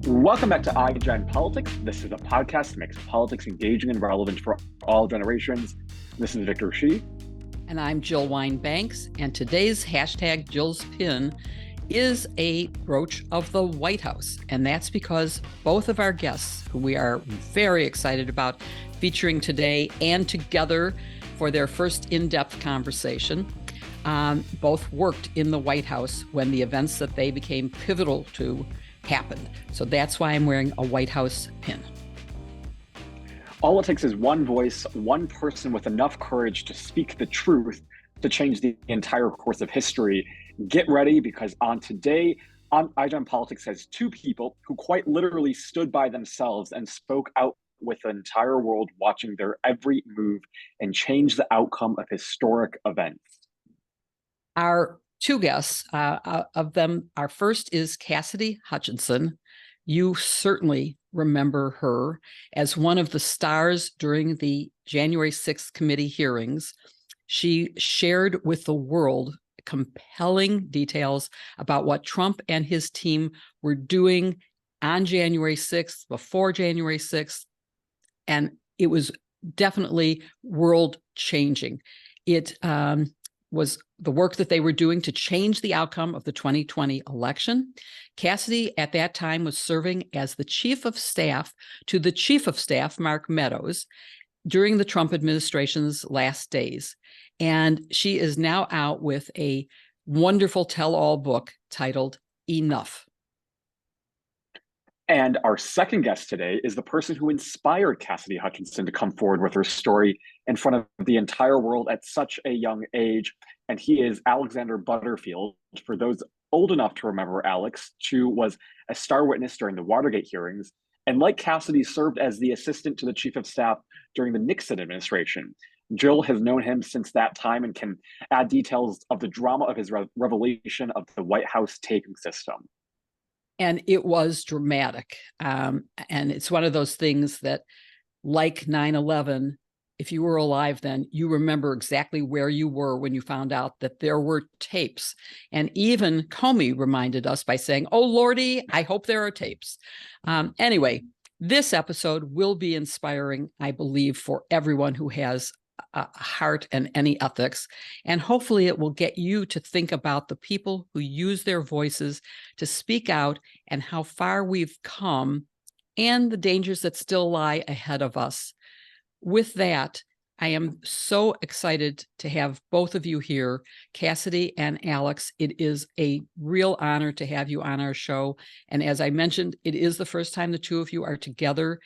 Welcome back to iGen Politics. This is a podcast that makes politics engaging and relevant for all generations. This is Victor Shi. And I'm Jill Wine-Banks, and today's hashtag Jill's Pin is a brooch of the White House. And that's because both of our guests, who we are very excited about featuring today and together for their first in-depth conversation, both worked in the White House when the events that they became pivotal to happened. So that's why I'm wearing a White House pin. All it takes is one voice, one person with enough courage to speak the truth to change the entire course of history. Get ready, because on today, iGen Politics has two people who quite literally stood by themselves and spoke out with the entire world watching their every move and changed the outcome of historic events. Our two guests of them, our first is Cassidy Hutchinson. You certainly remember her as one of the stars during the January 6th committee hearings. She shared with the world compelling details about what Trump and his team were doing on January 6th, before January 6th, and it was definitely world-changing. It was the work that they were doing to change the outcome of the 2020 election. Cassidy, at that time, was serving as the chief of staff to the chief of staff, Mark Meadows, during the Trump administration's last days. And she is now out with a wonderful tell-all book titled Enough. And our second guest today is the person who inspired Cassidy Hutchinson to come forward with her story in front of the entire world at such a young age. And he is Alexander Butterfield. For those old enough to remember Alex, Chu was a star witness during the Watergate hearings, and like Cassidy, served as the assistant to the chief of staff during the Nixon administration. Jill has known him since that time and can add details of the drama of his revelation of the White House taping system. And it was dramatic. And it's one of those things that, like 9/11, if you were alive then, you remember exactly where you were when you found out that there were tapes. And even Comey reminded us by saying, "Oh, Lordy, I hope there are tapes." Anyway, this episode will be inspiring, I believe, for everyone who has a heart and any ethics. And hopefully it will get you to think about the people who use their voices to speak out and how far we've come and the dangers that still lie ahead of us. With that, I am so excited to have both of you here, Cassidy and Alex. It is a real honor to have you on our show. And as I mentioned, it is the first time the two of you are together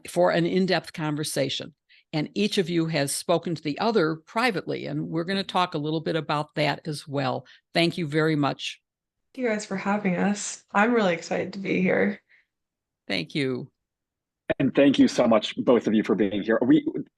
for an in-depth conversation. And each of you has spoken to the other privately, and we're going to talk a little bit about that as well. Thank you very much. Thank you guys for having us. I'm really excited to be here. Thank you. And thank you so much, both of you, for being here.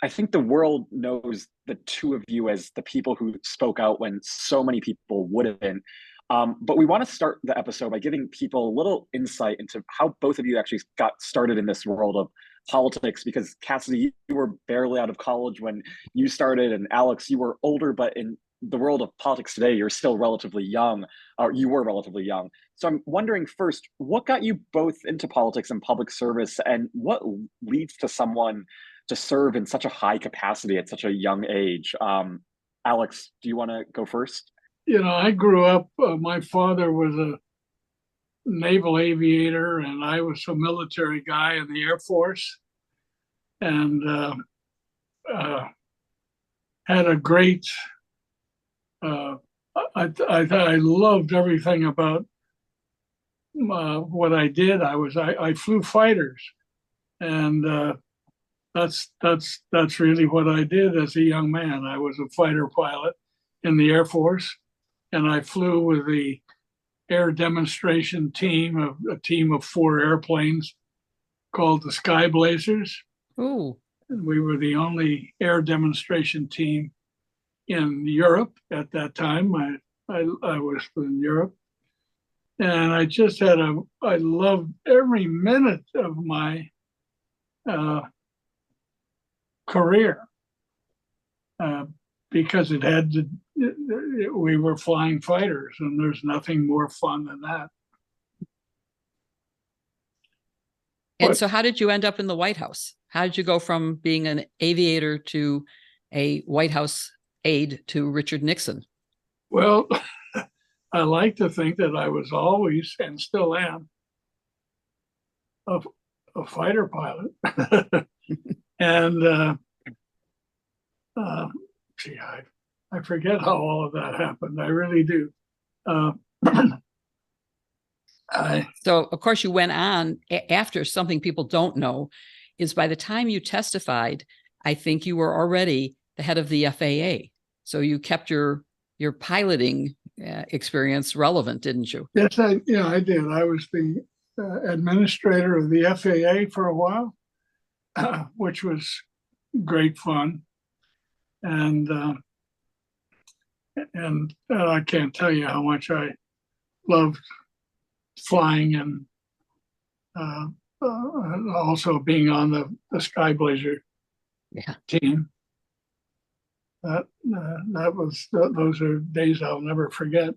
I think the world knows the two of you as the people who spoke out when so many people wouldn't. But we want to start the episode by giving people a little insight into how both of you actually got started in this world of politics, because Cassidy, you were barely out of college when you started, and Alex, you were older, but in the world of politics today, you're still relatively young, or you were relatively young. So I'm wondering first, what got you both into politics and public service, and what leads to someone to serve in such a high capacity at such a young age? Alex, do you want to go first? You know, I grew up, my father was a naval aviator, and I was a military guy in the Air Force, and had a great, I loved everything about what I did. I flew fighters, and that's really what I did as a young man. I was a fighter pilot in the Air Force, and I flew with the air demonstration team, a team of 4 airplanes called the Sky Blazers. Ooh. And we were the only air demonstration team in Europe at that time. I was in Europe. And I just I loved every minute of my career because we were flying fighters, and there's nothing more fun than that. And But- so how did you end up in the White House? How did you go from being an aviator to a White House aide to Richard Nixon? Well, I like to think that I was always and still am a fighter pilot. And gee, I forget how all of that happened. I really do. Uh, So, of course, you went on after. Something people don't know is by the time you testified, I think you were already the head of the FAA. So you kept your piloting experience relevant, didn't you? Yes, I did. I was the administrator of the FAA for a while, which was great fun, and I can't tell you how much I loved flying and also being on the Sky Blazer team. Those are days I'll never forget.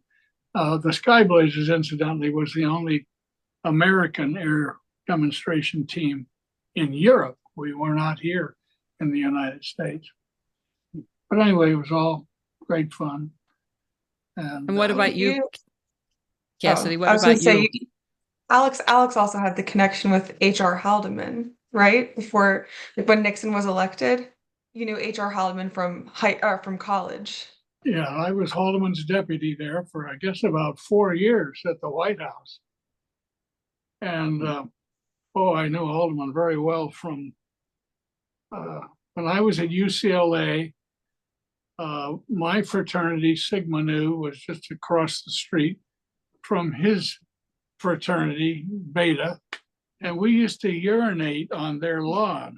The Sky Blazers, incidentally, was the only American air demonstration team in Europe. We were not here in the United States. But anyway, it was all great fun. And what about you, Cassidy? I What was gonna about say, you? Alex also had the connection with H.R. Haldeman, right? Before, like, when Nixon was elected, you knew H.R. Haldeman from college. Yeah, I was Haldeman's deputy there for, I guess, about 4 years at the White House. And I knew Haldeman very well from when I was at UCLA. My fraternity, Sigma Nu, was just across the street from his fraternity, Beta, and we used to urinate on their lawn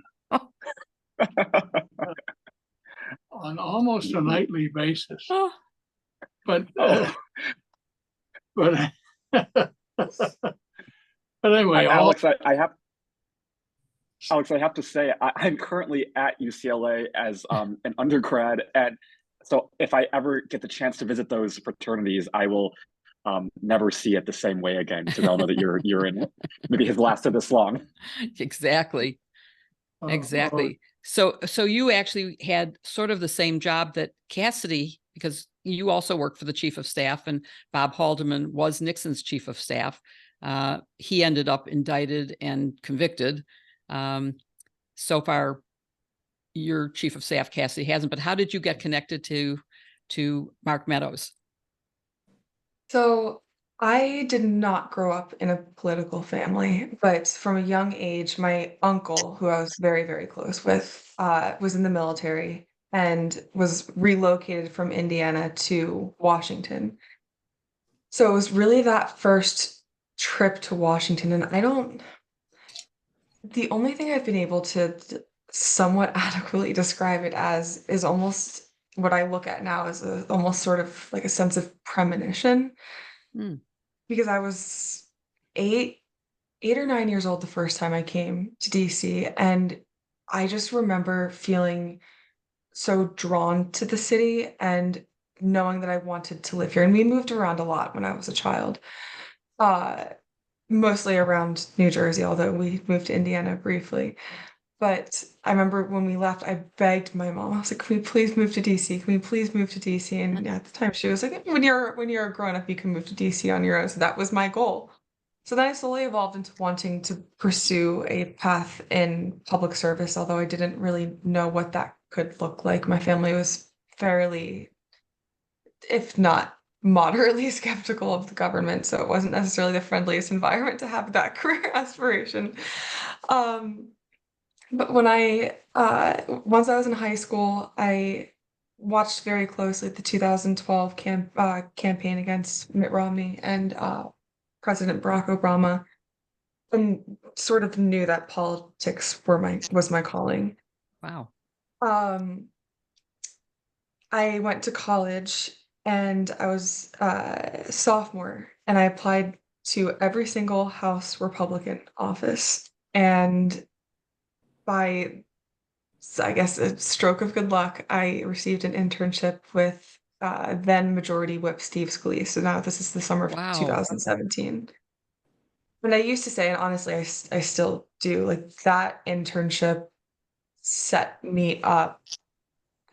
on almost a nightly basis. But but anyway, Alex, I have to say, I'm currently at UCLA as an undergrad, and so if I ever get the chance to visit those fraternities, I will never see it the same way again, because I'll know that your in maybe has lasted this long. Exactly. Exactly. So you actually had sort of the same job that Cassidy, because you also worked for the chief of staff, and Bob Haldeman was Nixon's chief of staff. He ended up indicted and convicted. So far, your chief of staff, Cassidy, hasn't. But how did you get connected to Mark Meadows? So I did not grow up in a political family, but from a young age, my uncle, who I was very, very close with, was in the military and was relocated from Indiana to Washington. So it was really that first trip to Washington. And the only thing I've been able to somewhat adequately describe it as is almost what I look at now as almost sort of like a sense of premonition. Because I was 8 or 9 years old the first time I came to DC, and I just remember feeling so drawn to the city and knowing that I wanted to live here. And we moved around a lot when I was a child, mostly around New Jersey, although we moved to Indiana briefly. But I remember when we left, I begged my mom. I was like, "Can we please move to DC? Can we please move to DC?" And at the time, she was like, "When you're a grown up, you can move to DC on your own." So that was my goal. So then I slowly evolved into wanting to pursue a path in public service, although I didn't really know what that could look like. My family was fairly, if not moderately, skeptical of the government, so it wasn't necessarily the friendliest environment to have that career aspiration. But when once I was in high school, I watched very closely the 2012 campaign against Mitt Romney and President Barack Obama, and sort of knew that politics was my calling. Wow. I went to college and I was a sophomore, and I applied to every single House Republican office, and by, I guess, a stroke of good luck, I received an internship with then Majority Whip Steve Scalise. So now this is the summer of Wow. 2017. But I used to say, and honestly, I still do, like that internship set me up.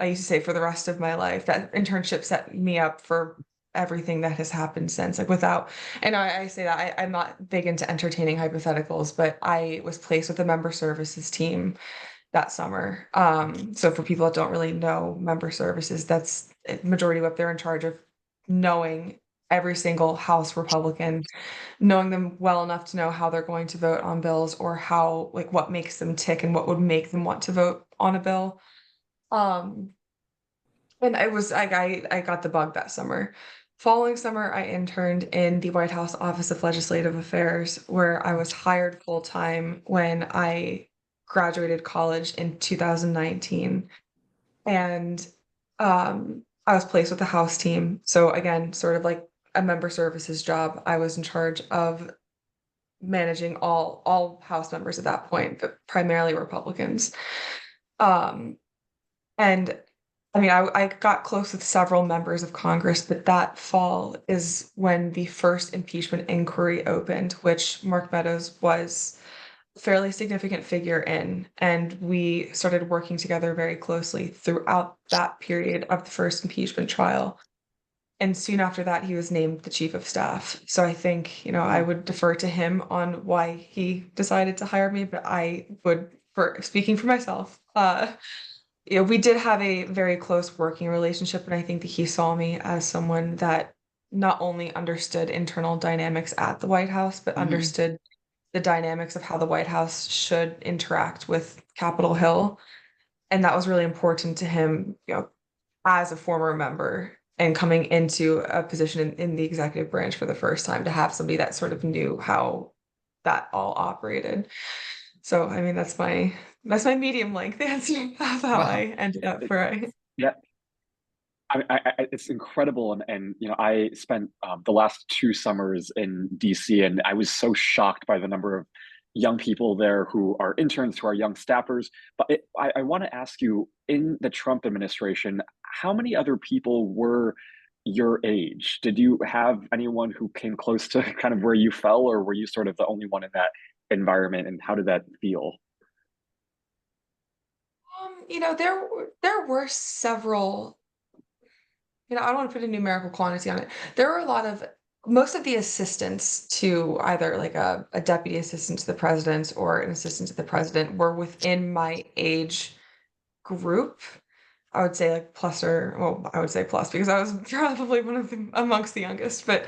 I used to say for the rest of my life, that internship set me up for everything that has happened since. Like without, and I say that I'm not big into entertaining hypotheticals, but I was placed with a member services team that summer. So for people that don't really know member services, that's majority whip. They're in charge of knowing every single House Republican, knowing them well enough to know how they're going to vote on bills or how, like, what makes them tick and what would make them want to vote on a bill. Um, and I got the bug that summer. Following summer, I interned in the White House Office of Legislative Affairs, where I was hired full time when I graduated college in 2019. And I was placed with the House team. So again, sort of like a member services job. I was in charge of managing all House members at that point, but primarily Republicans. Um, and I mean, I got close with several members of Congress, but that fall is when the first impeachment inquiry opened, which Mark Meadows was a fairly significant figure in. And we started working together very closely throughout that period of the first impeachment trial. And soon after that, he was named the chief of staff. So I think, I would defer to him on why he decided to hire me, but I would, for speaking for myself, we did have a very close working relationship, and I think that he saw me as someone that not only understood internal dynamics at the White House, but understood the dynamics of how the White House should interact with Capitol Hill. And that was really important to him, as a former member and coming into a position in the executive branch for the first time, to have somebody that sort of knew how that all operated. So, I mean, that's my medium length answer of how I ended up where I. Yeah. It's incredible, and I spent the last 2 summers in DC, and I was so shocked by the number of young people there who are interns, who are young staffers. But I want to ask you, in the Trump administration, how many other people were your age? Did you have anyone who came close to kind of where you fell, or were you sort of the only one in that environment? And how did that feel? There were several. I don't want to put a numerical quantity on it. There were most of the assistants to either like a deputy assistant to the president or an assistant to the president were within my age group. I would say like I would say plus because I was probably one of them amongst the youngest, but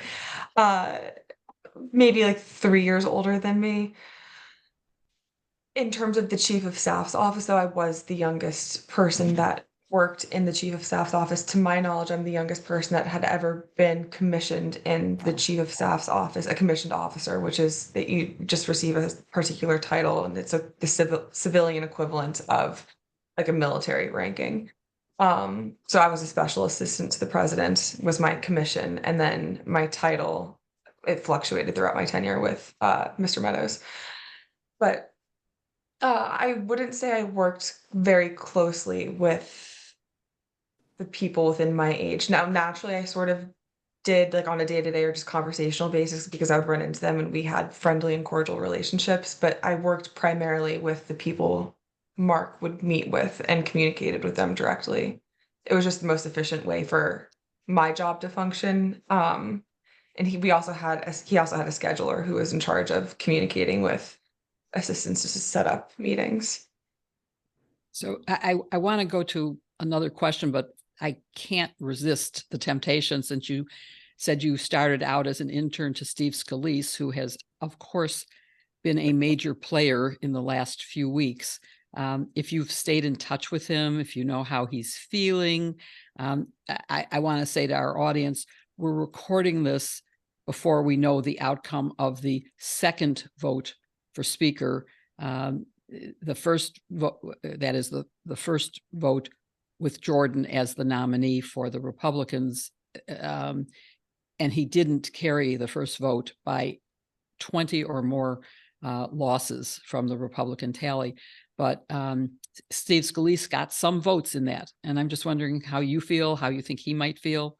uh, maybe like 3 years older than me. In terms of the chief of staff's office, though, I was the youngest person that worked in the chief of staff's office. To my knowledge, I'm the youngest person that had ever been commissioned in the chief of staff's office, a commissioned officer, which is that you just receive a particular title, and it's the civilian equivalent of like a military ranking. So I was a special assistant to the president, was my commission, and then my title, it fluctuated throughout my tenure with Mr. Meadows. But I wouldn't say I worked very closely with the people within my age. Now, naturally, I sort of did like on a day-to-day or just conversational basis because I would run into them and we had friendly and cordial relationships, but I worked primarily with the people Mark would meet with and communicated with them directly. It was just the most efficient way for my job to function. And he also had a scheduler who was in charge of communicating with assistants to set up meetings. So I want to go to another question, but I can't resist the temptation since you said you started out as an intern to Steve Scalise, who has, of course, been a major player in the last few weeks. If you've stayed in touch with him, if you know how he's feeling, I want to say to our audience, we're recording this before we know the outcome of the second vote for speaker. The first vote, that is the first vote with Jordan as the nominee for the Republicans, and he didn't carry the first vote by 20 or more losses from the Republican tally. But Steve Scalise got some votes in that. And I'm just wondering how you feel, how you think he might feel.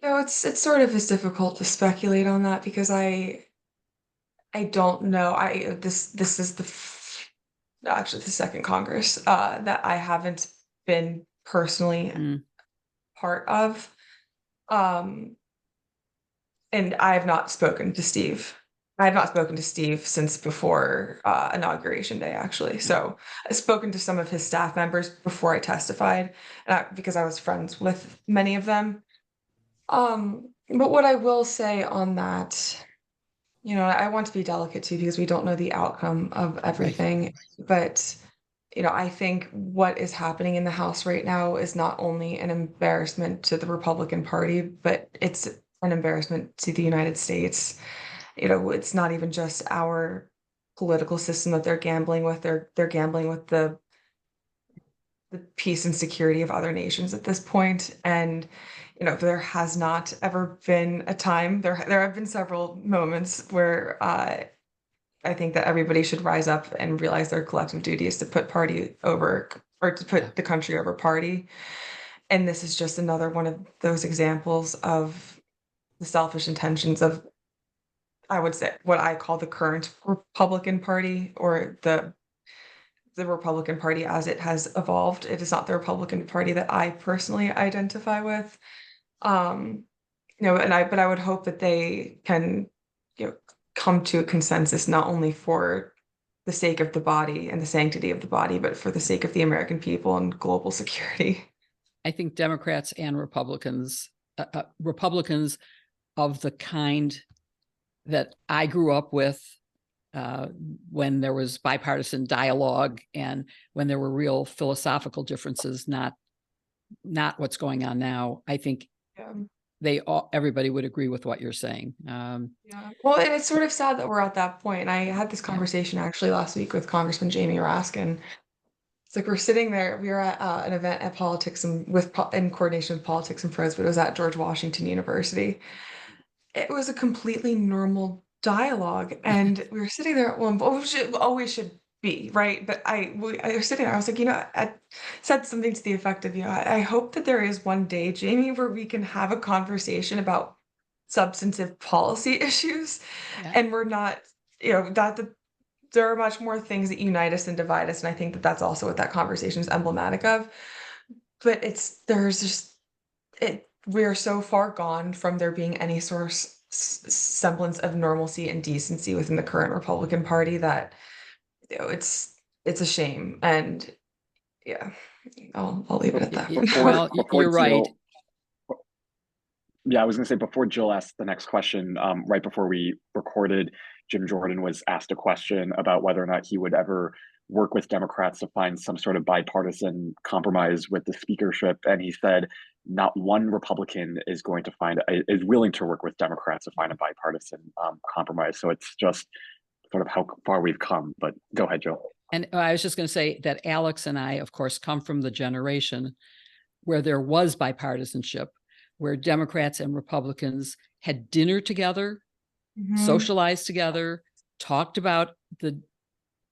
It's sort of is difficult to speculate on that because I don't know. This is actually the second Congress that I haven't been personally Mm, part of. Um, and I have not spoken to Steve. I have not spoken to Steve since before inauguration day, actually. So I've spoken to some of his staff members before I testified, because I was friends with many of them. But what I will say on that, I want to be delicate too because we don't know the outcome of right. everything. But, I think what is happening in the House right now is not only an embarrassment to the Republican Party, but it's an embarrassment to the United States. It's not even just our political system that they're gambling with. They're gambling with the peace and security of other nations at this point. And there has not ever been a time. There have been several moments where I think that everybody should rise up and realize their collective duty is to put party over, or to Yeah. put the country over party. And this is just another one of those examples of the selfish intentions of, I would say, what I call the current Republican Party, or the Republican Party as it has evolved. It is not the Republican Party that I personally identify with. Um, but I would hope that they can, come to a consensus not only for the sake of the body and the sanctity of the body, but for the sake of the American people and global security. I think Democrats and Republicans of the kind that I grew up with, when there was bipartisan dialogue and when there were real philosophical differences, not what's going on now. I think everybody would agree with what you're saying. Yeah. Well, and it's sort of sad that we're at that point. And I had this conversation actually last week with Congressman Jamie Raskin. It's like we're sitting there. We were at an event at Politics and in coordination with Politics and Prose, but it was at George Washington University. It was a completely normal dialogue, and we were sitting there at one, always should be right. But I was sitting there. I was like, I said something to the effect of, I hope that there is one day, Jamie, where we can have a conversation about substantive policy issues, Yeah. and we're not, that there are much more things that unite us than divide us, and I think that that's also what that conversation is emblematic of. But there's just we are so far gone from there being any sort of semblance of normalcy and decency within the current Republican Party that it's a shame. And yeah, I'll leave it at that. Well, you're right. Yeah, I was going to say, before Jill asked the next question, right before we recorded, Jim Jordan was asked a question about whether or not he would ever work with Democrats to find some sort of bipartisan compromise with the speakership, and he said not one Republican is willing to work with Democrats to find a bipartisan compromise. So it's just sort of how far we've come. But go ahead, Jill. And I was just going to say that Alex and I, of course, come from the generation where there was bipartisanship, where Democrats and Republicans had dinner together, socialized together, talked about the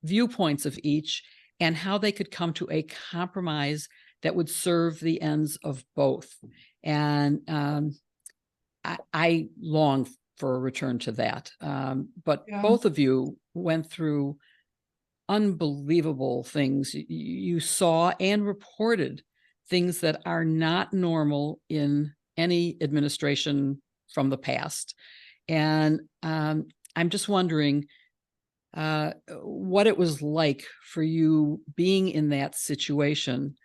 viewpoints of each and how they could come to a compromise that would serve the ends of both. And I long for a return to that. But both of you went through unbelievable things. You saw and reported things that are not normal in any administration from the past. And I'm just wondering what it was like for you being in that situation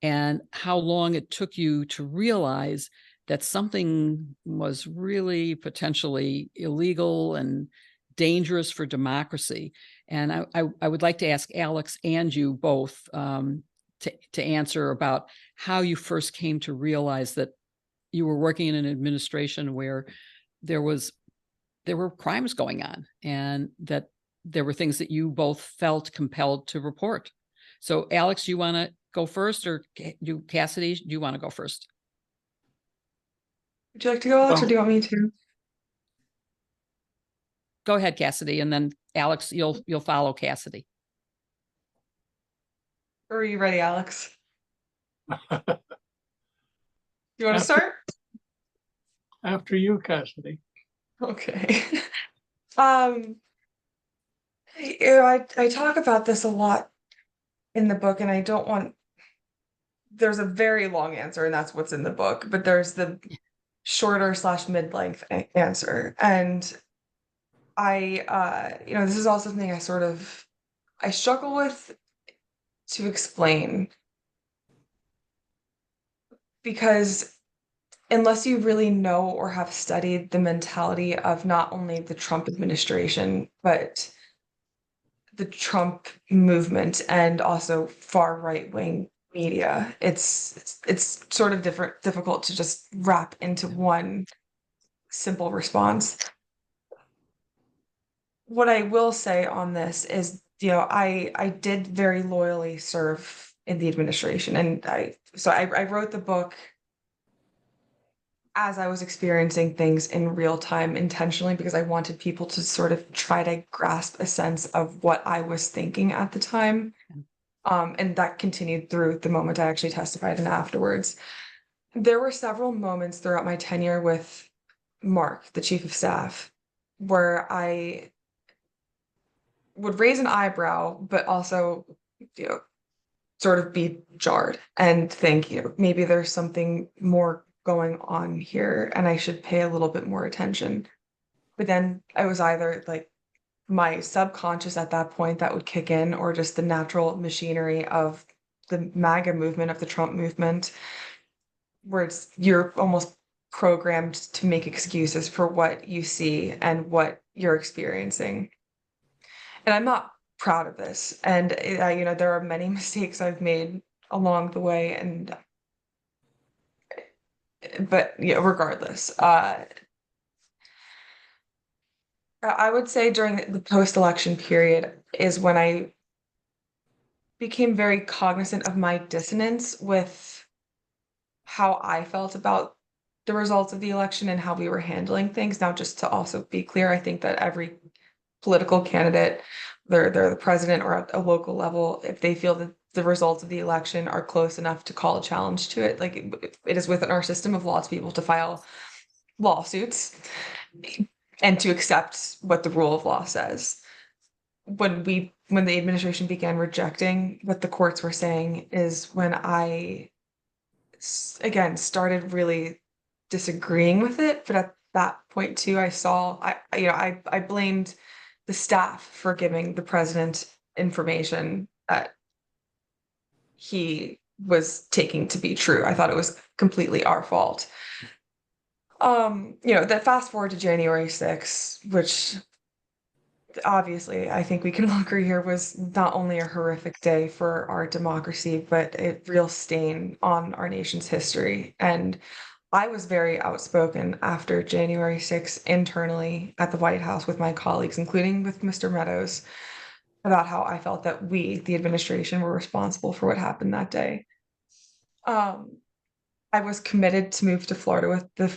and how long it took you to realize that something was really potentially illegal and dangerous for democracy. And I would like to ask Alex and you both to answer about how you first came to realize that you were working in an administration where there were crimes going on and that there were things that you both felt compelled to report. So Alex, you want to go first, or Cassidy, do you want to go first? Would you like to go, Alex, or do you want me to? Go ahead, Cassidy, and then Alex, you'll follow Cassidy. Are you ready, Alex? You want to start? After you, Cassidy. Okay. I talk about this a lot in the book, and I don't want, there's a very long answer, and that's what's in the book, but there's the shorter / mid-length answer. And this is also something I struggle with to explain, because unless you really know or have studied the mentality of not only the Trump administration, but the Trump movement and also far right-wing media, it's sort of difficult to just wrap into one simple response. What I will say on this is, I did very loyally serve in the administration, and I wrote the book as I was experiencing things in real time intentionally, because I wanted people to sort of try to grasp a sense of what I was thinking at the time. And that continued through the moment I actually testified and afterwards. There were several moments throughout my tenure with Mark, the chief of staff, where I would raise an eyebrow, but also, sort of be jarred and think, maybe there's something more going on here and I should pay a little bit more attention. But then I was either like my subconscious at that point that would kick in, or just the natural machinery of the MAGA movement, of the Trump movement, where you're almost programmed to make excuses for what you see and what you're experiencing. And I'm not proud of this. And there are many mistakes I've made along the way, but regardless, I would say during the post-election period is when I became very cognizant of my dissonance with how I felt about the results of the election and how we were handling things. Now, just to also be clear, I think that every political candidate, they're the president or at a local level, if they feel that the results of the election are close enough to call a challenge to it, like it is within our system of law to be able to file lawsuits and to accept what the rule of law says. When the administration began rejecting what the courts were saying is when I again started really disagreeing with it. But at that point too, I blamed the staff for giving the president information that he was taking to be true. I thought it was completely our fault. That fast forward to January 6th, which obviously I think we can all agree here was not only a horrific day for our democracy, but a real stain on our nation's history. And I was very outspoken after January 6th internally at the White House with my colleagues, including with Mr. Meadows, about how I felt that we, the administration, were responsible for what happened that day. I was committed to move to Florida with the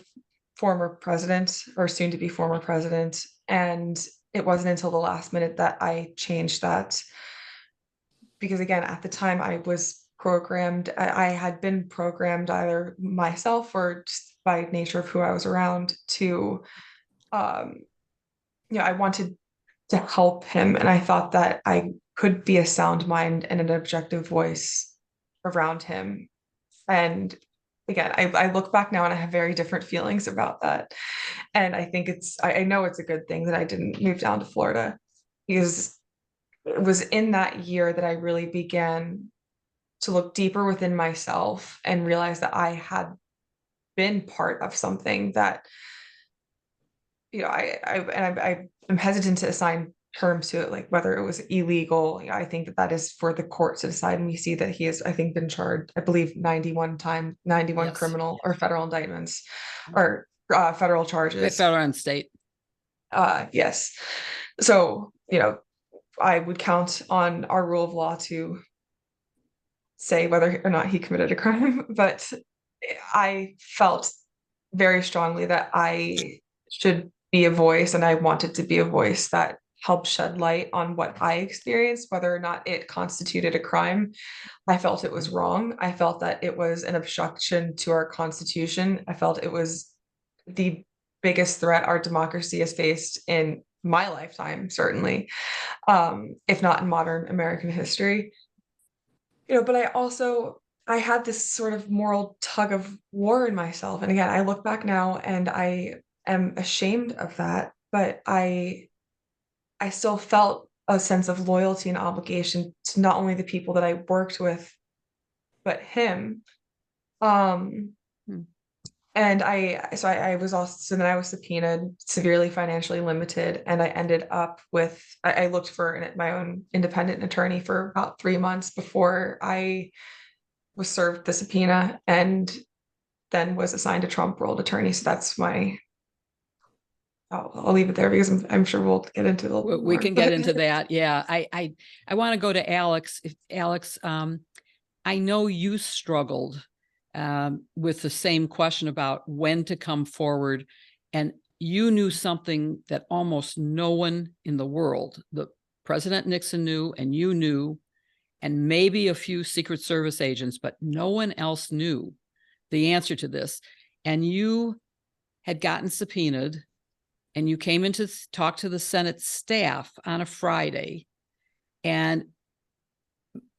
former president, or soon to be former president, and it wasn't until the last minute that I changed that. Because again, at the time I was programmed, I had been programmed either myself or just by nature of who I was around to, I wanted to help him. And I thought that I could be a sound mind and an objective voice around him. And again, I look back now and I have very different feelings about that. And I think I know it's a good thing that I didn't move down to Florida, because it was in that year that I really began to look deeper within myself and realize that I had been part of something that, I'm hesitant to assign terms to it, like whether it was illegal. I think that is for the courts to decide. And we see that he has, I think, been charged, I believe, 91 Yes. criminal or federal indictments, or federal charges. Federal and state. Yes. So, I would count on our rule of law to say whether or not he committed a crime, but I felt very strongly that I should be a voice, and I wanted to be a voice that helped shed light on what I experienced, whether or not it constituted a crime. I felt it was wrong. I felt that it was an obstruction to our Constitution. I felt it was the biggest threat our democracy has faced in my lifetime, certainly, if not in modern American history. But I had this sort of moral tug of war in myself. And again, I look back now and I am ashamed of that, but I still felt a sense of loyalty and obligation to not only the people that I worked with, but him. And I was also, so then I was subpoenaed, severely financially limited, and I ended up with, I looked for my own independent attorney for about 3 months before I was served the subpoena, and then was assigned a Trump world attorney. So that's I'll leave it there because I'm sure we'll get into the. We can get into that. Yeah. I want to go to Alex. Alex, I know you struggled with the same question about when to come forward, and you knew something that almost no one in the world, the President Nixon knew, and you knew, and maybe a few Secret Service agents, but no one else knew the answer to this. And you had gotten subpoenaed, and you came in to talk to the Senate staff on a Friday, and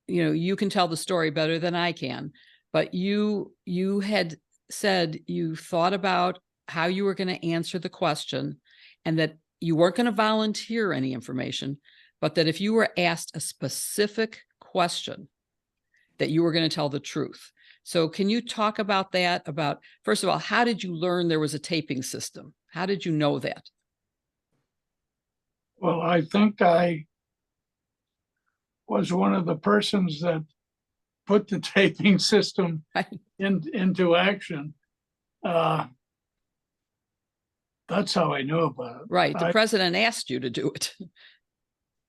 you can tell the story better than I can, but you had said you thought about how you were going to answer the question, and that you weren't going to volunteer any information, but that if you were asked a specific question, that you were going to tell the truth. So can you talk about that? About, first of all, how did you learn there was a taping system? How did you know that? Well, I think I was one of the persons that put the taping system into action. That's how I knew about it. Right. The president asked you to do it.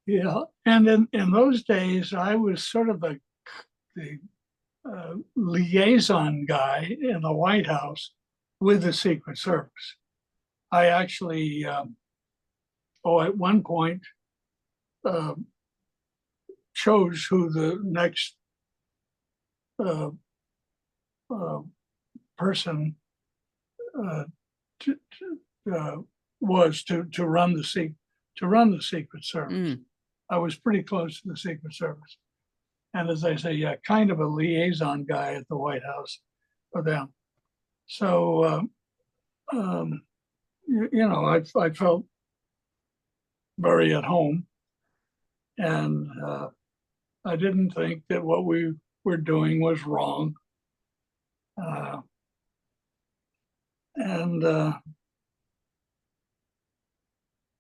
Yeah. And in those days, I was sort of the liaison guy in the White House with the Secret Service. I actually, at one point, chose who the next person was to run the Secret Service. I was pretty close to the Secret Service, and as I say, yeah, kind of a liaison guy at the White House for them. So I felt very at home, and I didn't think that what we were doing was wrong.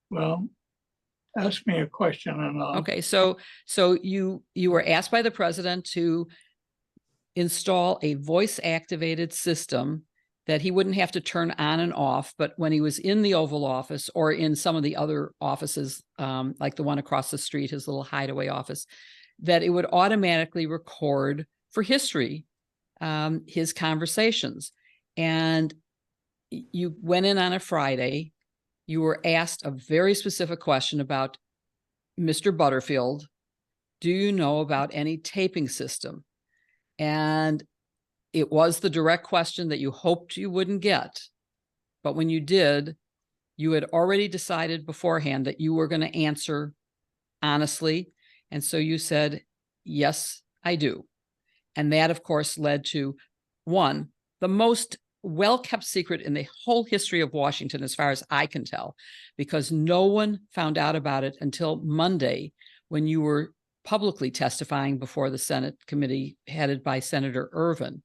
Well, ask me a question. And okay, so you were asked by the president to install a voice-activated system that he wouldn't have to turn on and off, but when he was in the Oval Office or in some of the other offices, like the one across the street, his little hideaway office, that it would automatically record for history his conversations. And you went in on a Friday, you were asked a very specific question about Mr. Butterfield. Do you know about any taping system? And it was the direct question that you hoped you wouldn't get. But when you did, you had already decided beforehand that you were going to answer honestly. And so you said, yes, I do. And that, of course, led to one, the most well-kept secret in the whole history of Washington, as far as I can tell, because no one found out about it until Monday, when you were publicly testifying before the Senate committee headed by Senator Ervin.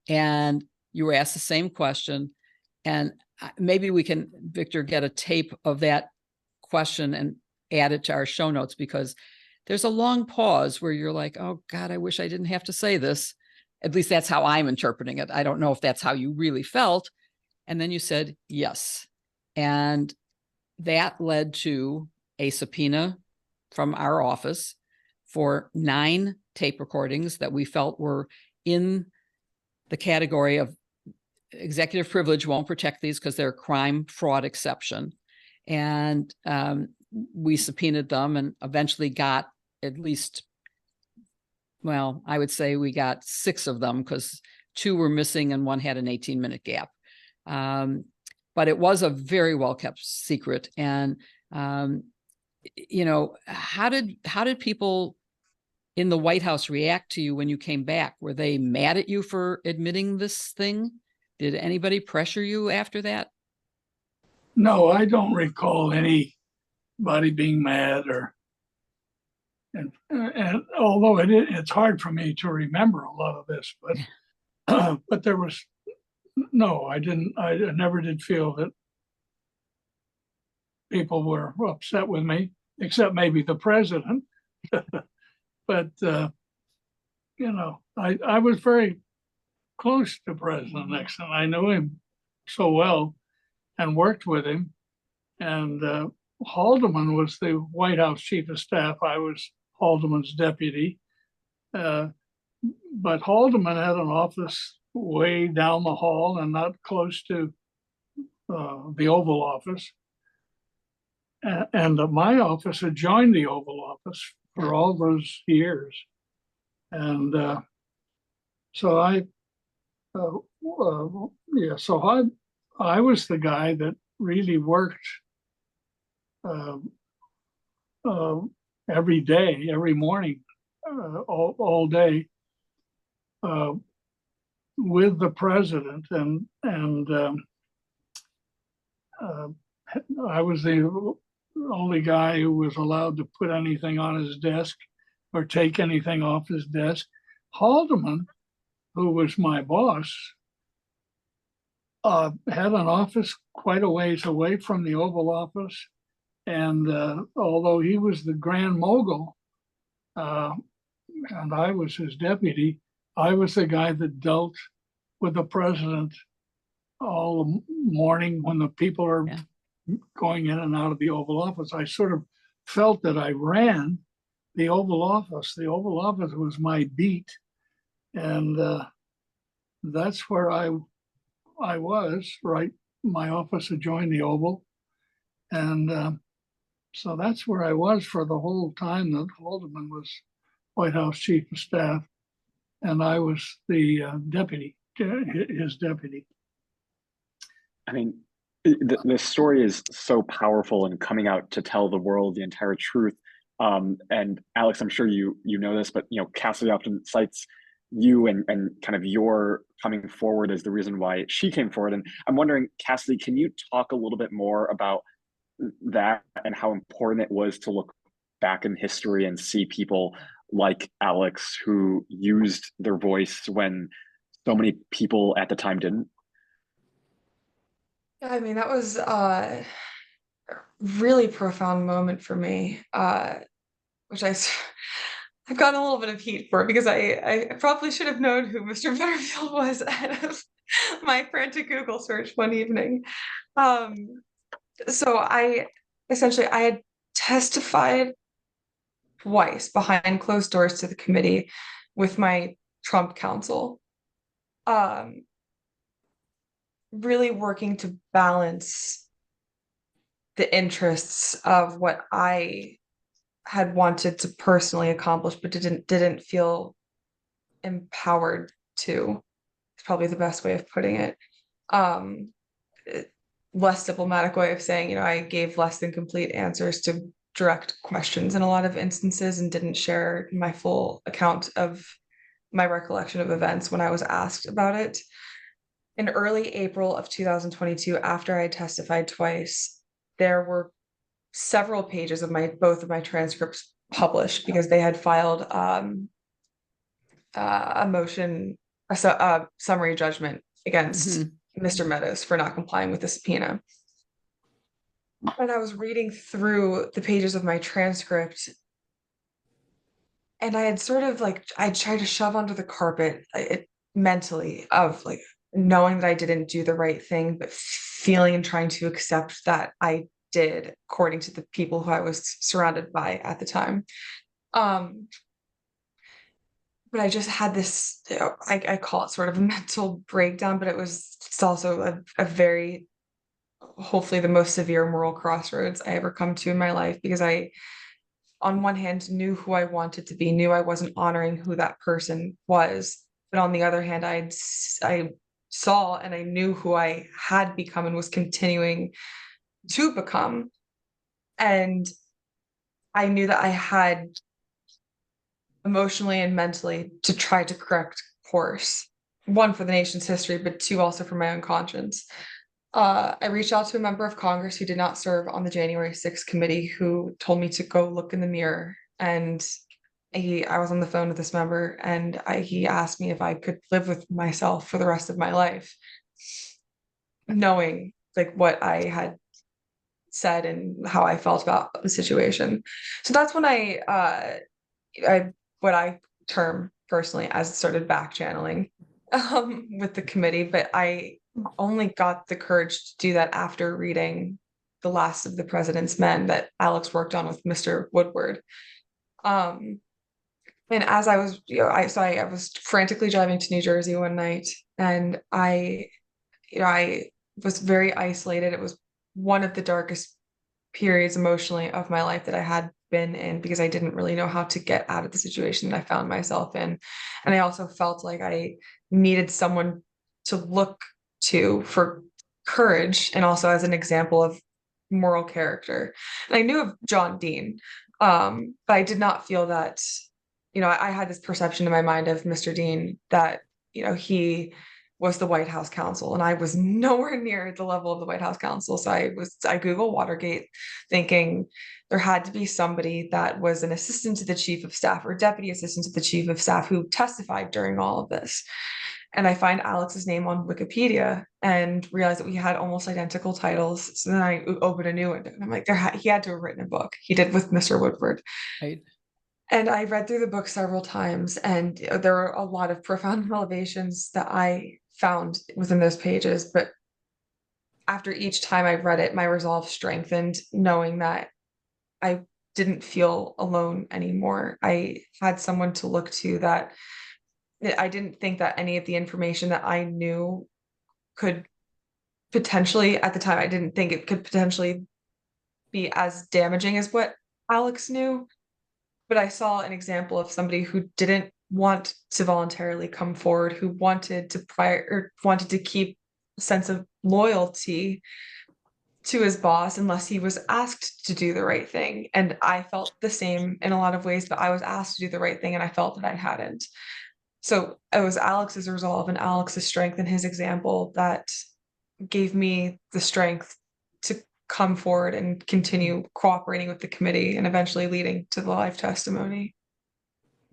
And you were asked the same question. And maybe we can, Victor, get a tape of that question and add it to our show notes, because there's a long pause where you're like, oh God, I wish I didn't have to say this. At least that's how I'm interpreting it. I don't know if that's how you really felt. And then you said, yes. And that led to a subpoena from our office for 9 tape recordings that we felt were in the category of executive privilege won't protect these because they're crime fraud exception. And we subpoenaed them and eventually got at least, well, I would say we got 6 of them because 2 were missing and 1 had an 18-minute gap. but it was a very well kept secret. And you know, how did people in the White House react to you when you came back? Were they mad at you for admitting this thing? Did anybody pressure you after that? No, I don't recall anybody being mad and although it's hard for me to remember a lot of this, but there was no, I never did feel that people were upset with me, except maybe the president. But you know, I was very close to President Nixon. I knew him so well and worked with him. And Haldeman was the White House chief of staff. I was Haldeman's deputy. But Haldeman had an office way down the hall and not close to the Oval Office. And my office had joined the Oval Office for all those years. And so I was the guy that really worked every day, every morning, all day with the president, and I was the only guy who was allowed to put anything on his desk or take anything off his desk. Haldeman, who was my boss, had an office quite a ways away from the Oval Office. And although he was the grand mogul, and I was his deputy, I was the guy that dealt with the president all the morning when the people are going in and out of the Oval Office. I sort of felt that I ran the Oval Office. The Oval Office was my beat. And that's where I was, right? My office had joined the Oval. And so that's where I was for the whole time that Haldeman was White House chief of staff. And I was the deputy, his deputy. I mean, the story is so powerful and coming out to tell the world the entire truth. And Alex, I'm sure you know this, but you know, Cassidy often cites you and kind of your coming forward as the reason why she came forward. And I'm wondering, Cassidy, can you talk a little bit more about that and how important it was to look back in history and see people like Alex who used their voice when so many people at the time didn't? Yeah, I mean, that was a really profound moment for me, which I've gotten a little bit of heat for because I probably should have known who Mr. Butterfield was ahead of my frantic Google search one evening. So I had testified twice behind closed doors to the committee with my Trump counsel, really working to balance the interests of what I had wanted to personally accomplish, but didn't feel empowered to. It's probably the best way of putting it. Less diplomatic way of saying, you know, I gave less than complete answers to direct questions in a lot of instances and didn't share my full account of my recollection of events when I was asked about it. In early April of 2022, after I testified twice, there were several pages of both of my transcripts published because they had filed a motion, a summary judgment against Mr. Meadows for not complying with the subpoena. And I was reading through the pages of my transcript, and I had sort of I tried to shove under the carpet mentally of knowing that I didn't do the right thing, but feeling and trying to accept that I did according to the people who I was surrounded by at the time. But I just had this, I call it sort of a mental breakdown, but it's also a very, hopefully the most severe moral crossroads I ever come to in my life, because I, on one hand, knew who I wanted to be, knew I wasn't honoring who that person was. But on the other hand, I saw and I knew who I had become and was continuing to become. And I knew that I had emotionally and mentally to try to correct course. One, for the nation's history, but two, also for my own conscience. I reached out to a member of Congress who did not serve on the January 6th committee, who told me to go look in the mirror. And I was on the phone with this member, and he asked me if I could live with myself for the rest of my life, knowing like what I had said and how I felt about the situation. So that's when I what I term personally as started back channeling with the committee, but I only got the courage to do that after reading The Last of the President's Men that Alex worked on with Mr. Woodward. And as I was, I was frantically driving to New Jersey one night, and I was very isolated. It was one of the darkest periods emotionally of my life that I had been in, because I didn't really know how to get out of the situation that I found myself in. And I also felt like I needed someone to look to for courage, and also as an example of moral character. And I knew of John Dean, but I did not feel that, I had this perception in my mind of Mr. Dean that, he was the White House counsel, and I was nowhere near the level of the White House counsel. So I Googled Watergate, thinking there had to be somebody that was an assistant to the chief of staff or deputy assistant to the chief of staff who testified during all of this. And I find Alex's name on Wikipedia and realized that we had almost identical titles. So then I opened a new one, and I'm like, he had to have written a book. He did with Mr. Woodward. Right. And I read through the book several times, and there were a lot of profound revelations that I found within those pages. But after each time I read it, my resolve strengthened, knowing that I didn't feel alone anymore. I had someone to look to, that I didn't think that any of the information that I knew could potentially, at the time, I didn't think it could potentially be as damaging as what Alex knew. But I saw an example of somebody who didn't want to voluntarily come forward, who wanted to keep a sense of loyalty to his boss unless he was asked to do the right thing. And I felt the same in a lot of ways, but I was asked to do the right thing, and I felt that I hadn't. So it was Alex's resolve and Alex's strength and his example that gave me the strength to come forward and continue cooperating with the committee, and eventually leading to the live testimony.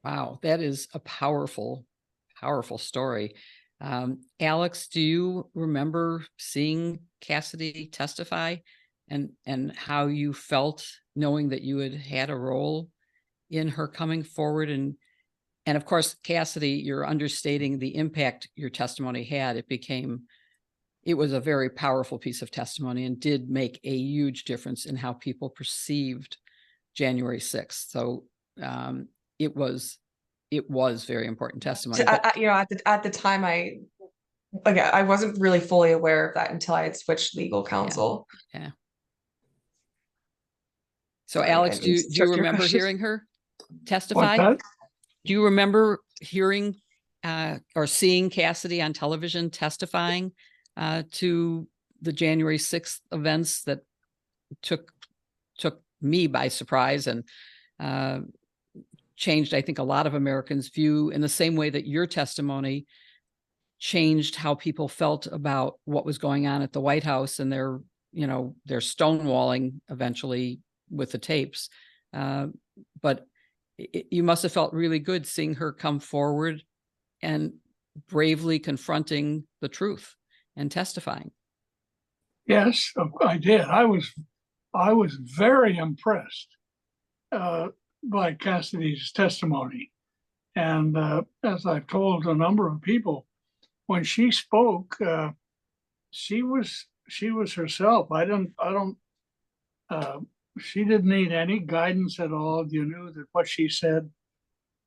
Wow, that is a powerful, powerful story. Alex, do you remember seeing Cassidy testify, and how you felt knowing that you had a role in her coming forward? And of course, Cassidy, you're understating the impact your testimony had. It was a very powerful piece of testimony and did make a huge difference in how people perceived January 6th. So it was very important testimony. But, At the time, I wasn't really fully aware of that until I had switched legal counsel. Yeah. So Alex, do you remember hearing her testify? What's that? Do you remember hearing or seeing Cassidy on television testifying to the January 6th events that took me by surprise, and changed, I think, a lot of Americans' view in the same way that your testimony changed how people felt about what was going on at the White House and their stonewalling eventually with the tapes. But you must have felt really good seeing her come forward and bravely confronting the truth and testifying. Yes, I did. I was very impressed by Cassidy's testimony, and as I've told a number of people, when she spoke, she was herself. She didn't need any guidance at all. You knew that what she said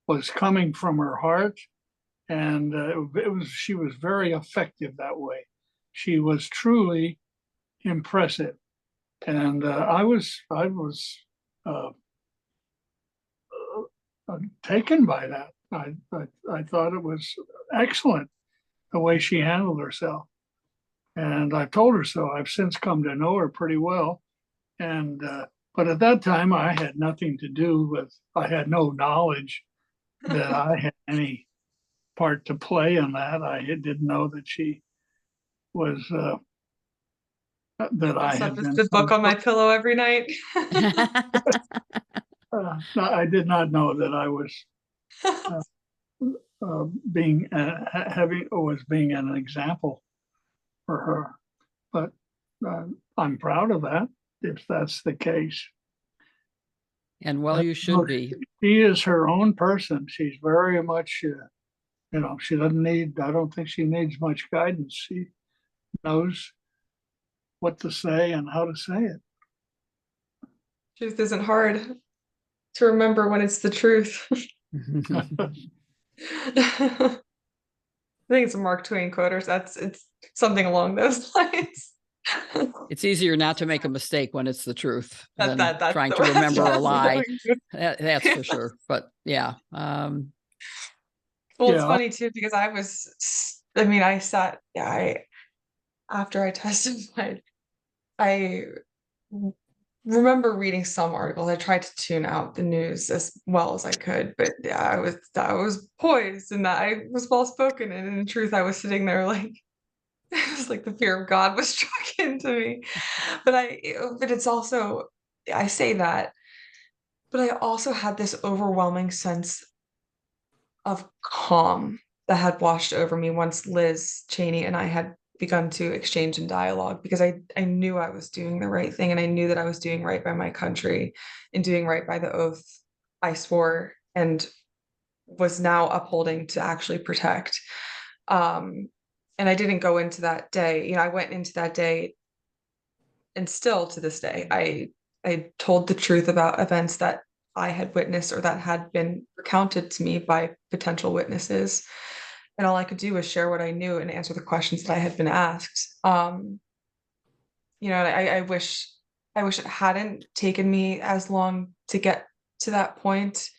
was coming from her heart, and she was very effective that way. She was truly impressive, and I was taken by that. I thought it was excellent. the way she handled herself. And I told her so. I've since come to know her pretty well. And, but at that time, I had nothing to do with, I had no knowledge that I had any part to play in that. I didn't know that she was, that I had been. The book on my pillow every night. No, I did not know that I was being being an example for her, but I'm proud of that if that's the case. And well, you should be. She is her own person. She's very much, she doesn't need. I don't think she needs much guidance. She knows what to say and how to say it. Truth isn't hard to remember when it's the truth. I think it's a Mark Twain quote, or it's something along those lines. It's easier not to make a mistake when it's the truth than that's trying to remember a lie. Yes. That's for sure. But yeah. Well, Yeah. it's funny too, because after I testified, I remember reading some articles. I tried to tune out the news as well as I could, but yeah, I was poised and that I was well spoken, and in truth, I was sitting there like it was like the fear of God was struck into me. But it's also, I say that, but I also had this overwhelming sense of calm that had washed over me once Liz Cheney and I had begun to exchange in dialogue, because I knew I was doing the right thing, and I knew that I was doing right by my country and doing right by the oath I swore and was now upholding to actually protect. And I didn't go into that day, I went into that day, and still to this day, I told the truth about events that I had witnessed or that had been recounted to me by potential witnesses. And all I could do was share what I knew and answer the questions that I had been asked. And I wish it hadn't taken me as long to get to that point.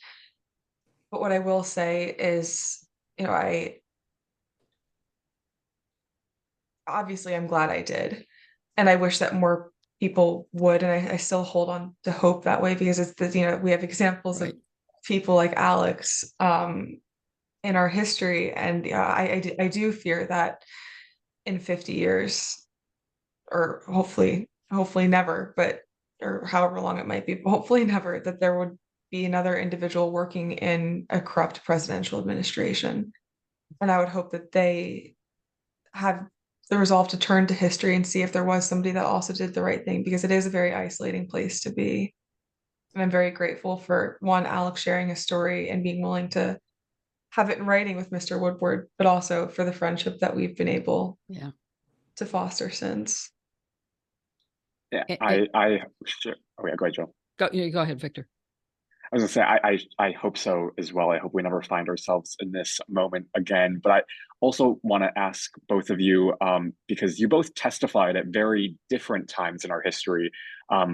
But what I will say is, obviously I'm glad I did. And I wish that more people would. And I still hold on to hope that way, because it's we have examples of people like Alex in our history. And I do fear that in 50 years, or hopefully never, or however long it might be, but hopefully never, that there would be another individual working in a corrupt presidential administration. And I would hope that they have the resolve to turn to history and see if there was somebody that also did the right thing, because it is a very isolating place to be. And I'm very grateful for Alex sharing his story and being willing to have it in writing with Mr. Woodward, but also for the friendship that we've been able to foster since. Yeah, sure. Oh yeah, go ahead, Joe. Go ahead, Victor. I was gonna say, I hope so as well. I hope we never find ourselves in this moment again. But I also want to ask both of you, because you both testified at very different times in our history,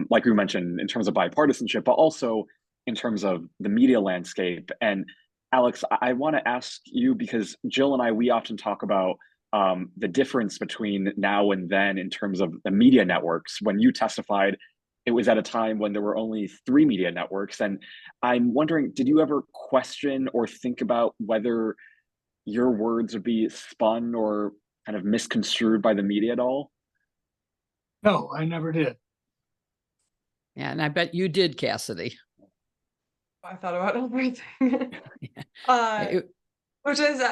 like we mentioned in terms of bipartisanship, but also in terms of the media landscape. And Alex, I want to ask you, because Jill and I, we often talk about the difference between now and then in terms of the media networks. When you testified, it was at a time when there were only 3 media networks. And I'm wondering, did you ever question or think about whether your words would be spun or kind of misconstrued by the media at all? No, I never did. Yeah, and I bet you did, Cassidy. I thought about everything. Which is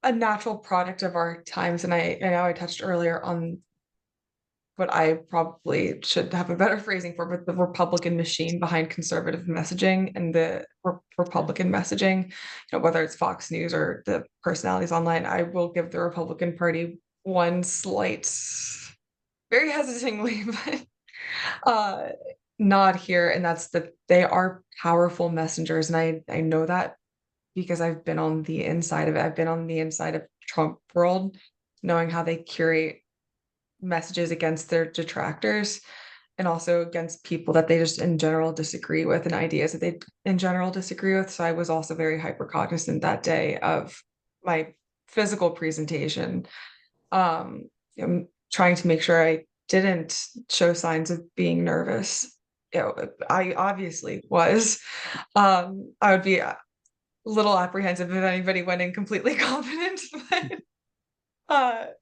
a natural product of our times. And I know I touched earlier on what I probably should have a better phrasing for, but the Republican machine behind conservative messaging and the Republican messaging, whether it's Fox News or the personalities online. I will give the Republican Party one slight, very hesitantly, but nod here, and that's that they are powerful messengers. And I know that because I've been on the inside of it. I've been on the inside of Trump world, knowing how they curate messages against their detractors, and also against people that they just in general disagree with, and ideas that they in general disagree with. So I was also very hyper cognizant that day of my physical presentation. I'm trying to make sure I didn't show signs of being nervous. I obviously was. I would be a little apprehensive if anybody went in completely confident, but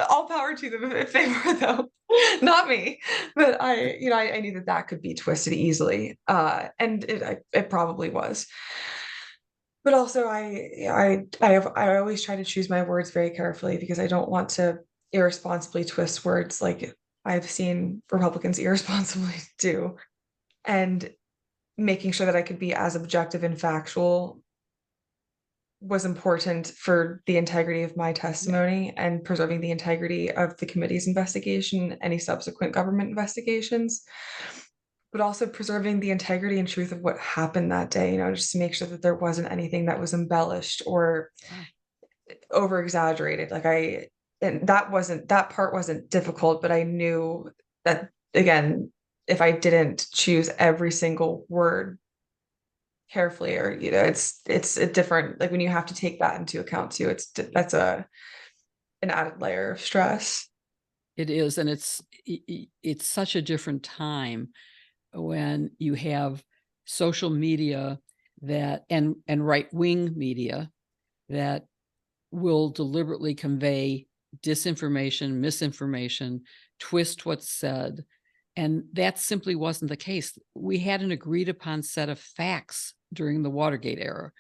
all power to them if they were, though. Not me. But I knew that could be twisted easily. And it probably was. But also I always try to choose my words very carefully, because I don't want to irresponsibly twist words like I've seen Republicans irresponsibly do. And making sure that I could be as objective and factual was important for the integrity of my testimony and preserving the integrity of the committee's investigation, any subsequent government investigations, but also preserving the integrity and truth of what happened that day, just to make sure that there wasn't anything that was embellished or over exaggerated. And that part wasn't difficult, but I knew that, again, if I didn't choose every single word carefully, or it's a different, like, when you have to take that into account too, that's an added layer of stress. It is, and it's such a different time when you have social media and right-wing media that will deliberately convey disinformation, misinformation, twist what's said. And that simply wasn't the case. We had an agreed upon set of facts during the Watergate era,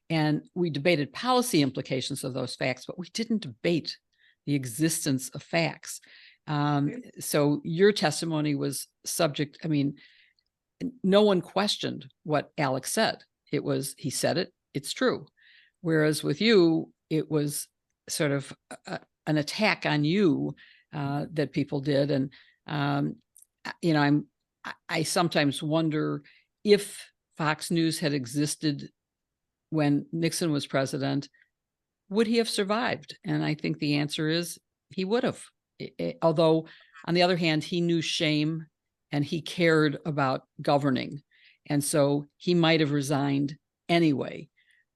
and we debated policy implications of those facts, but we didn't debate the existence of facts. So your testimony was subject, no one questioned what Alex said. He said it, it's true. Whereas with you, it was sort of an attack on you that people did. And, I sometimes wonder if Fox News had existed when Nixon was president, would he have survived? And I think the answer is he would have. Although, on the other hand, he knew shame and he cared about governing. And so he might have resigned anyway,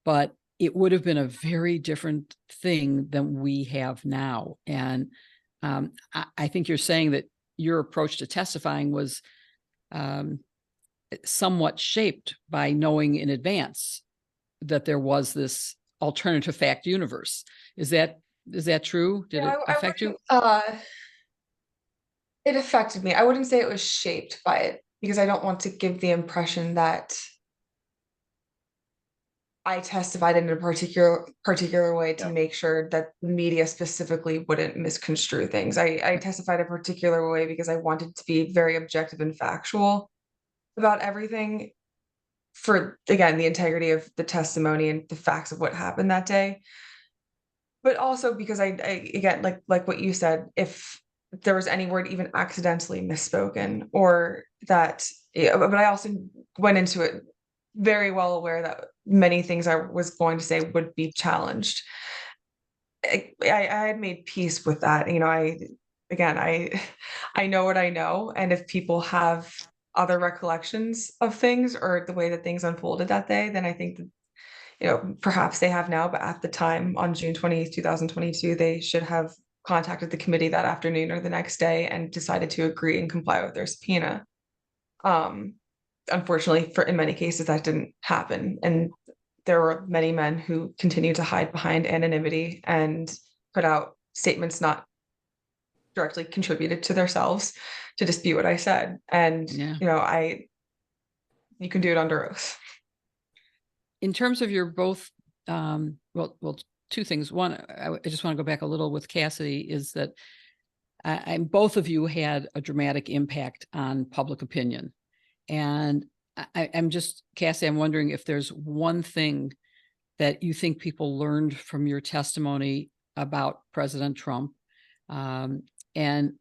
but it would have been a very different thing than we have now. And I think you're saying that your approach to testifying was somewhat shaped by knowing in advance that there was this alternative fact universe. Is that true? Did it affect you? It affected me. I wouldn't say it was shaped by it, because I don't want to give the impression that I testified in a particular way to make sure that the media specifically wouldn't misconstrue things. I testified a particular way because I wanted to be very objective and factual about everything, for, again, the integrity of the testimony and the facts of what happened that day. But also because I again, like what you said, if there was any word even accidentally misspoken, or that, but I also went into it very well aware that many things I was going to say would be challenged. I had made peace with that. I know what I know. And if people have other recollections of things or the way that things unfolded that day, then I think that, perhaps they have now, but at the time on June 20th, 2022, they should have contacted the committee that afternoon or the next day and decided to agree and comply with their subpoena. Unfortunately, in many cases, that didn't happen. And there were many men who continued to hide behind anonymity and put out statements not directly contributed to themselves to dispute what I said. And, you can do it under oath. In terms of your both, two things. One, I just want to go back a little with Cassidy, is that both of you had a dramatic impact on public opinion. And Cassie, I'm wondering if there's one thing that you think people learned from your testimony about President Trump, and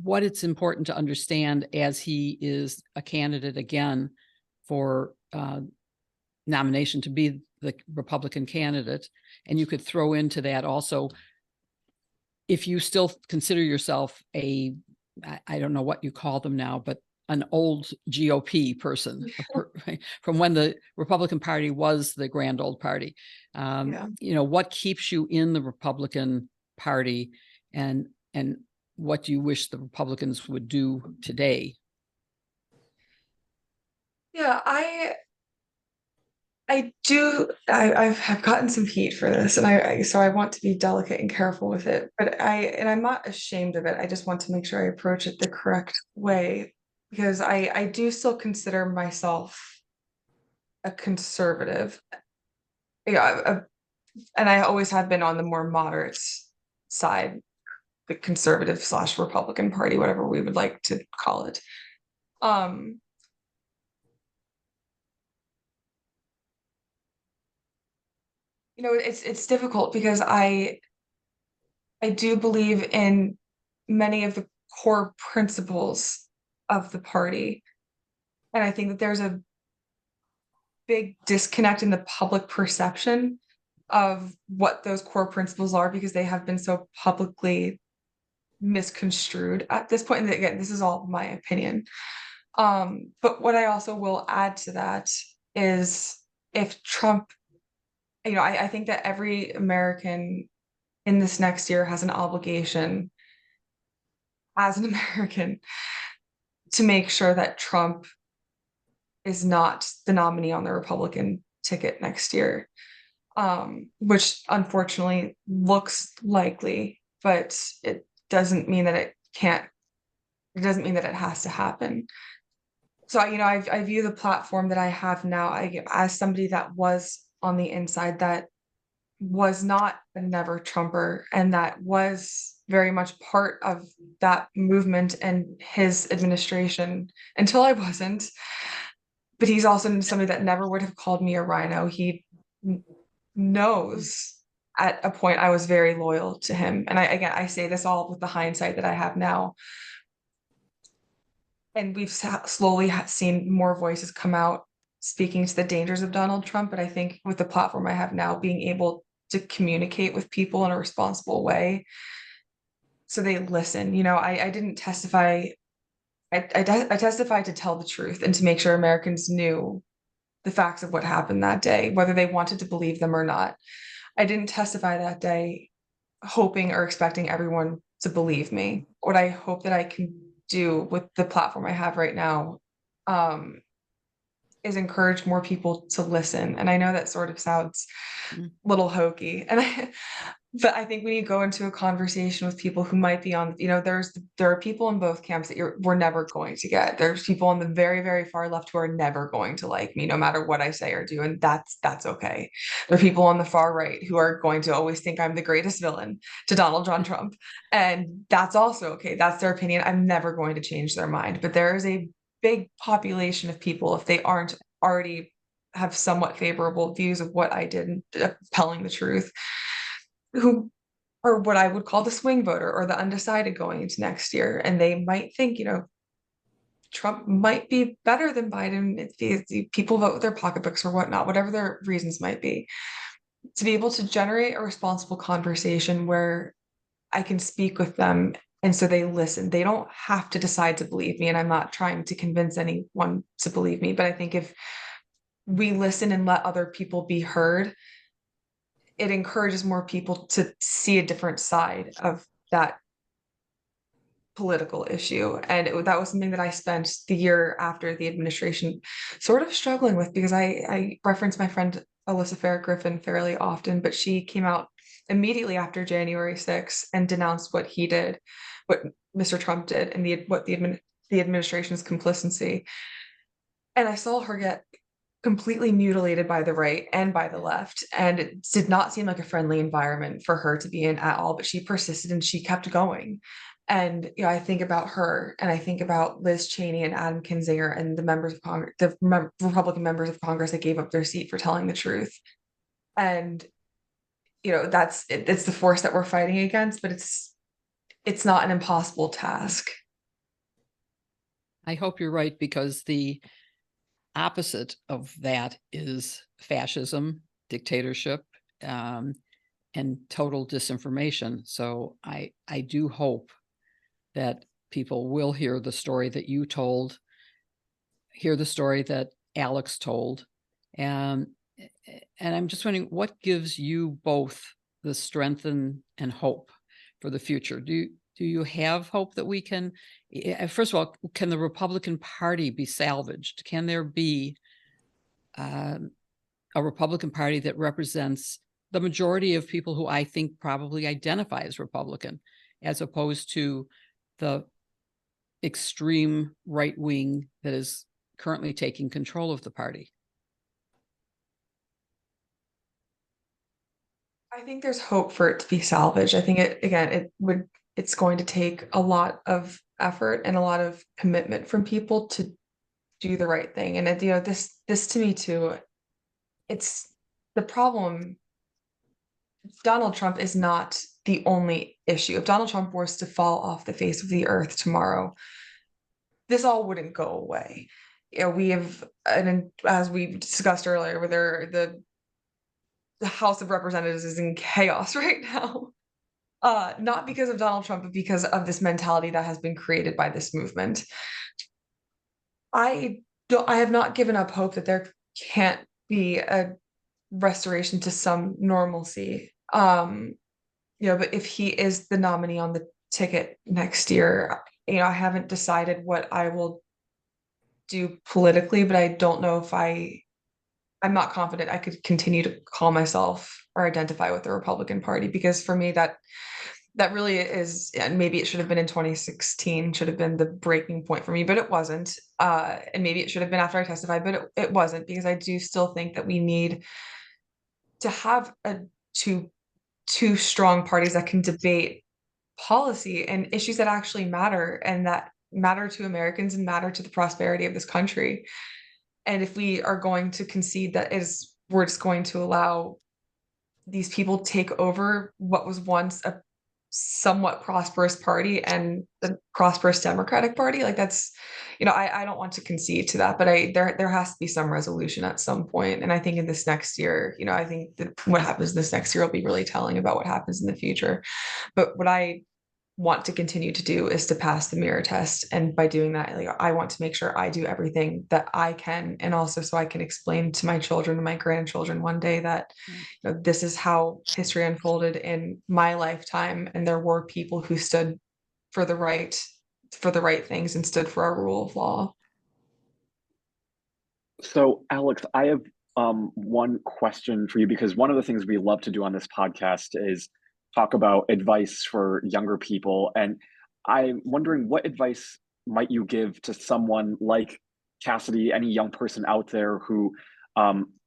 what it's important to understand as he is a candidate again for nomination to be the Republican candidate. And you could throw into that also, if you still consider yourself I don't know what you call them now, but an old GOP person from when the Republican Party was the grand old party. You know, what keeps you in the Republican Party, and what do you wish the Republicans would do today? Yeah, I've gotten some heat for this, and so I want to be delicate and careful with it, but I'm not ashamed of it. I just want to make sure I approach it the correct way, because I do still consider myself a conservative. Yeah, and I always have been on the more moderate side, the conservative / Republican Party, whatever we would like to call it. You know, it's difficult because I do believe in many of the core principles of the party. And I think that there's a big disconnect in the public perception of what those core principles are, because they have been so publicly misconstrued at this point. And again, this is all my opinion. But what I also will add to that is, if Trump, you know, I think that every American in this next year has an obligation as an American to make sure that Trump is not the nominee on the Republican ticket next year, which unfortunately looks likely, but it doesn't mean that it doesn't mean that it has to happen. So, you know, I view the platform that I have now as somebody that was on the inside, that was not a never Trumper, and that was very much part of that movement and his administration until I wasn't. But he's also somebody that never would have called me a rhino. He knows at a point I was very loyal to him. And I say this all with the hindsight that I have now. And we've slowly seen more voices come out speaking to the dangers of Donald Trump. But I think with the platform I have now, being able to communicate with people in a responsible way so they listen. You know, I didn't testify. I testified to tell the truth and to make sure Americans knew the facts of what happened that day, whether they wanted to believe them or not. I didn't testify that day hoping or expecting everyone to believe me. What I hope that I can do with the platform I have right now is encourage more people to listen. And I know that sort of sounds a little hokey, but I think when you go into a conversation with people who might be on, you know, there are people in both camps that we're never going to get. There's people on the very, very far left who are never going to like me, no matter what I say or do, and that's okay. There are people on the far right who are going to always think I'm the greatest villain to Donald John Trump, and that's also okay. That's their opinion. I'm never going to change their mind. But there is a big population of people, if they aren't already have somewhat favorable views of what I did and telling the truth, who are what I would call the swing voter or the undecided going into next year. And they might think, you know, Trump might be better than Biden if people vote with their pocketbooks or whatnot, whatever their reasons might be. To be able to generate a responsible conversation where I can speak with them, and so they listen. They don't have to decide to believe me, and I'm not trying to convince anyone to believe me, but I think if we listen and let other people be heard, it encourages more people to see a different side of that political issue. And that was something that I spent the year after the administration sort of struggling with, because I reference my friend Alyssa Farah Griffin fairly often, but she came out immediately after January 6th and denounced what he did, what Mr. Trump did, and the administration's complicity. And I saw her get completely mutilated by the right and by the left. And it did not seem like a friendly environment for her to be in at all, but she persisted and she kept going. And, you know, I think about her, and I think about Liz Cheney and Adam Kinzinger and the members of Congress, Republican members of Congress that gave up their seat for telling the truth. And, you know, it's the force that we're fighting against, but it's not an impossible task. I hope you're right, because the opposite of that is fascism, dictatorship, and total disinformation. So I do hope that people will hear the story that you told, hear the story that Alex told. And I'm just wondering, what gives you both the strength and hope for the future? Do you have hope that we can, first of all, can the Republican Party be salvaged? Can there be a Republican Party that represents the majority of people who I think probably identify as Republican, as opposed to the extreme right wing that is currently taking control of the party? I think there's hope for it to be salvaged. I think it's going to take a lot of effort and a lot of commitment from people to do the right thing. And this to me too, it's the problem. Donald Trump is not the only issue. If Donald Trump was to fall off the face of the earth tomorrow, this all wouldn't go away. We have, and as we discussed earlier, where the House of Representatives is in chaos right now. Not because of Donald Trump, but because of this mentality that has been created by this movement. I have not given up hope that there can't be a restoration to some normalcy. But if he is the nominee on the ticket next year, I haven't decided what I will do politically, but I don't know if I'm not confident I could continue to call myself or identify with the Republican Party, because for me that really is, and maybe it should have been in 2016, should have been the breaking point for me, but it wasn't. And maybe it should have been after I testified, but it wasn't, because I do still think that we need to have two strong parties that can debate policy and issues that actually matter, and that matter to Americans and matter to the prosperity of this country. And if we are going to concede that we're just going to allow these people take over what was once a somewhat prosperous party and the prosperous Democratic Party, like that's, I don't want to concede to that, but there has to be some resolution at some point. And I think in this next year, I think that what happens this next year will be really telling about what happens in the future. But what I want to continue to do is to pass the mirror test, and by doing that, I want to make sure I do everything that I can, and also so I can explain to my children and my grandchildren one day that this is how history unfolded in my lifetime, and there were people who stood for the right things and stood for our rule of law. So, Alex, I have one question for you, because one of the things we love to do on this podcast is talk about advice for younger people. And I'm wondering, what advice might you give to someone like Cassidy, any young person out there who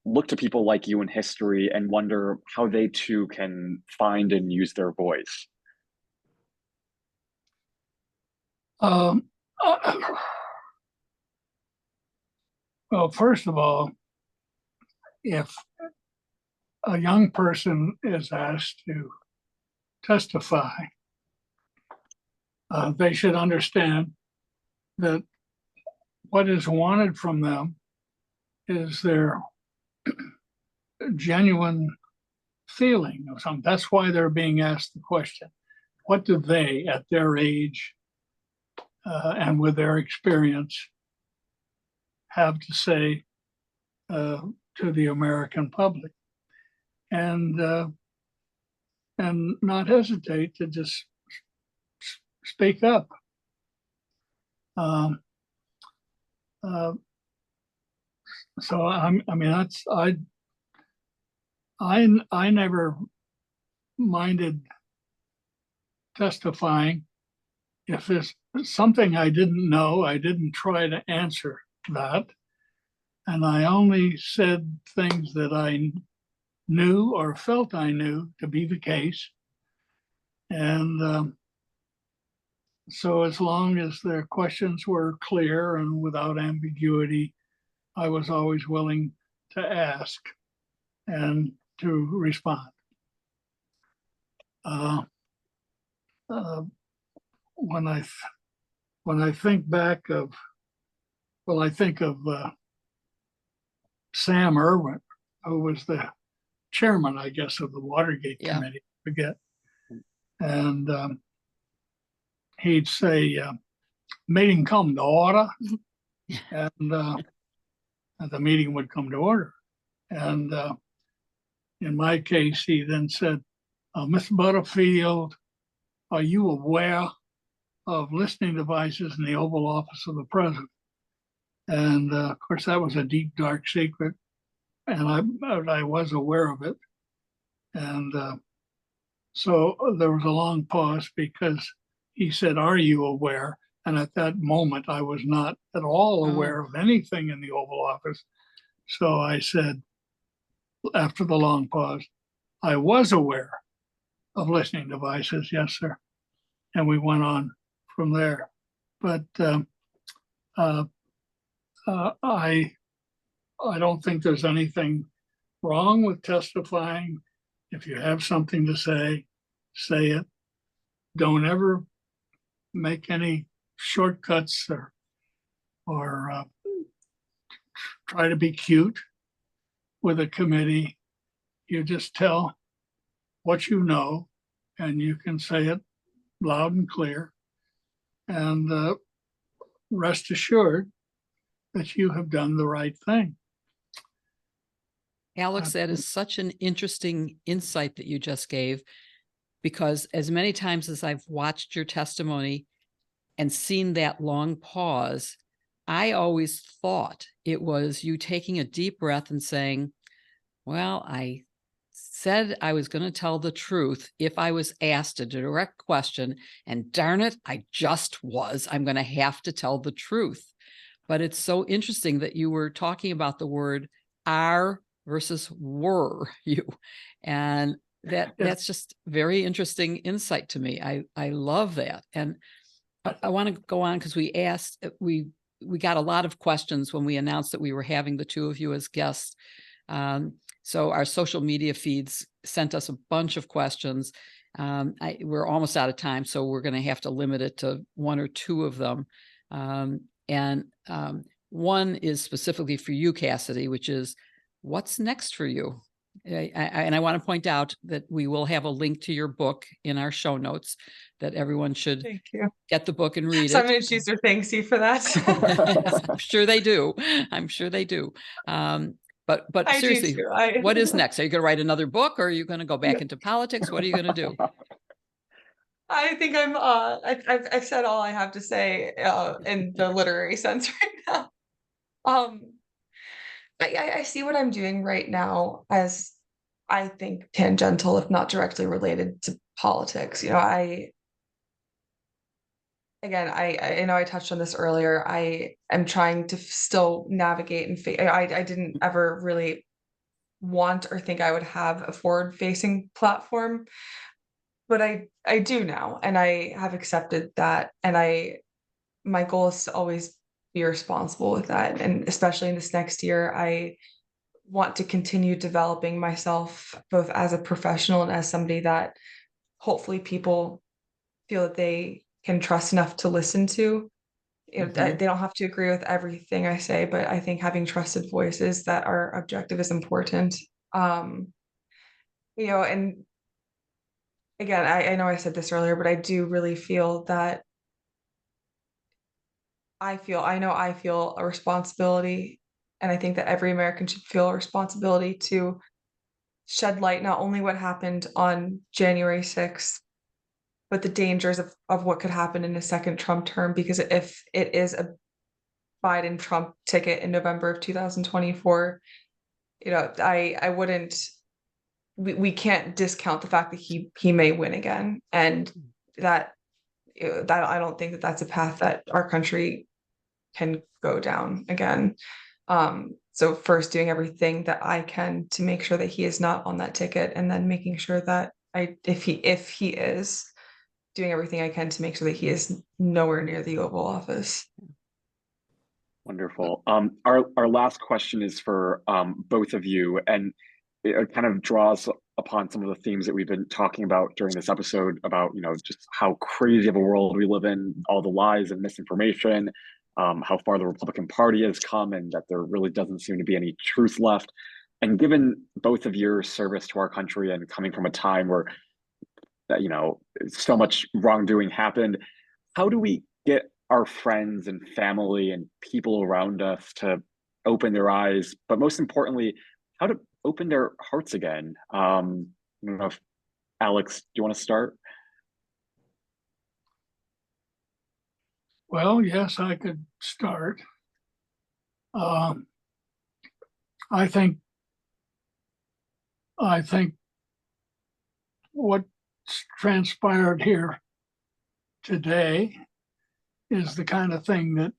look to people like you in history and wonder how they too can find and use their voice? Well, first of all, if a young person is asked to testify, they should understand that what is wanted from them is their genuine feeling of something. That's why they're being asked the question. What do they, at their age and with their experience, have to say to the American public? And not hesitate to just speak up. So I never minded testifying. If there's something I didn't know, I didn't try to answer that, and I only said things that I knew or felt I knew to be the case. And so as long as their questions were clear and without ambiguity, I was always willing to ask and to respond. When I think back of, I think of Sam Erwin, who was the chairman, I guess, of the Watergate Committee, I forget. And he'd say, meeting come to order. and the meeting would come to order. And in my case, he then said, Mr. Butterfield, are you aware of listening devices in the Oval Office of the President? And of course, that was a deep, dark secret. And I was aware of it. And so there was a long pause because he said, are you aware? And at that moment, I was not at all aware of anything in the Oval Office. So I said, after the long pause, I was aware of listening devices. Yes, sir. And we went on from there. But I don't think there's anything wrong with testifying. If you have something to say it. Don't ever make any shortcuts or try to be cute with a committee. You just tell what you know, and you can say it loud and clear. And rest assured that you have done the right thing. Alex, that is such an interesting insight that you just gave, because as many times as I've watched your testimony and seen that long pause, I always thought it was you taking a deep breath and saying, well, I said I was going to tell the truth if I was asked a direct question, and darn it, I just was. I'm going to have to tell the truth. But it's so interesting that you were talking about the word are versus were you. And that's just very interesting insight to me. I love that. And I want to go on because we got a lot of questions when we announced that we were having the two of you as guests. So our social media feeds sent us a bunch of questions. We're almost out of time, so we're going to have to limit it to one or two of them. One is specifically for you, Cassidy, which is, what's next for you? And I want to point out that we will have a link to your book in our show notes, that everyone should get the book and read it. Simon & Schuster thanks you for that. I'm sure they do. I'm sure they do. But seriously, what is next? Are you going to write another book, or are you going to go back into politics? What are you going to do? I think I've said all I have to say in the literary sense right now. I see what I'm doing right now as, I think, tangential, if not directly related to politics. You know, I know I touched on this earlier. I am trying to still navigate and I didn't ever really want or think I would have a forward-facing platform, but I do now, and I have accepted that. And my goal is to always be responsible with that. And especially in this next year, I want to continue developing myself both as a professional and as somebody that hopefully people feel that they can trust enough to listen to. You know, they don't have to agree with everything I say, but I think having trusted voices that are objective is important. You know, and again, I know I said this earlier, but I do really feel that I feel a responsibility, and I think that every American should feel a responsibility to shed light not only what happened on January 6th, but the dangers of what could happen in a second Trump term. Because if it is a Biden Trump ticket in November of 2024, you know, I wouldn't, we can't discount the fact that he may win again, and that I don't think that that's a path that our country can go down again. So first, doing everything that I can to make sure that he is not on that ticket, and then making sure that if he is, doing everything I can to make sure that he is nowhere near the Oval Office. Wonderful. Our last question is for both of you, and it kind of draws upon some of the themes that we've been talking about during this episode about, you know, just how crazy of a world we live in, all the lies and misinformation, how far the Republican Party has come, and that there really doesn't seem to be any truth left. And given both of your service to our country and coming from a time where, you know, so much wrongdoing happened, how do we get our friends and family and people around us to open their eyes, but most importantly, how to open their hearts again. I don't know if Alex, do you want to start? Well, yes, I could start. Um, I think I think what's transpired here today is the kind of thing that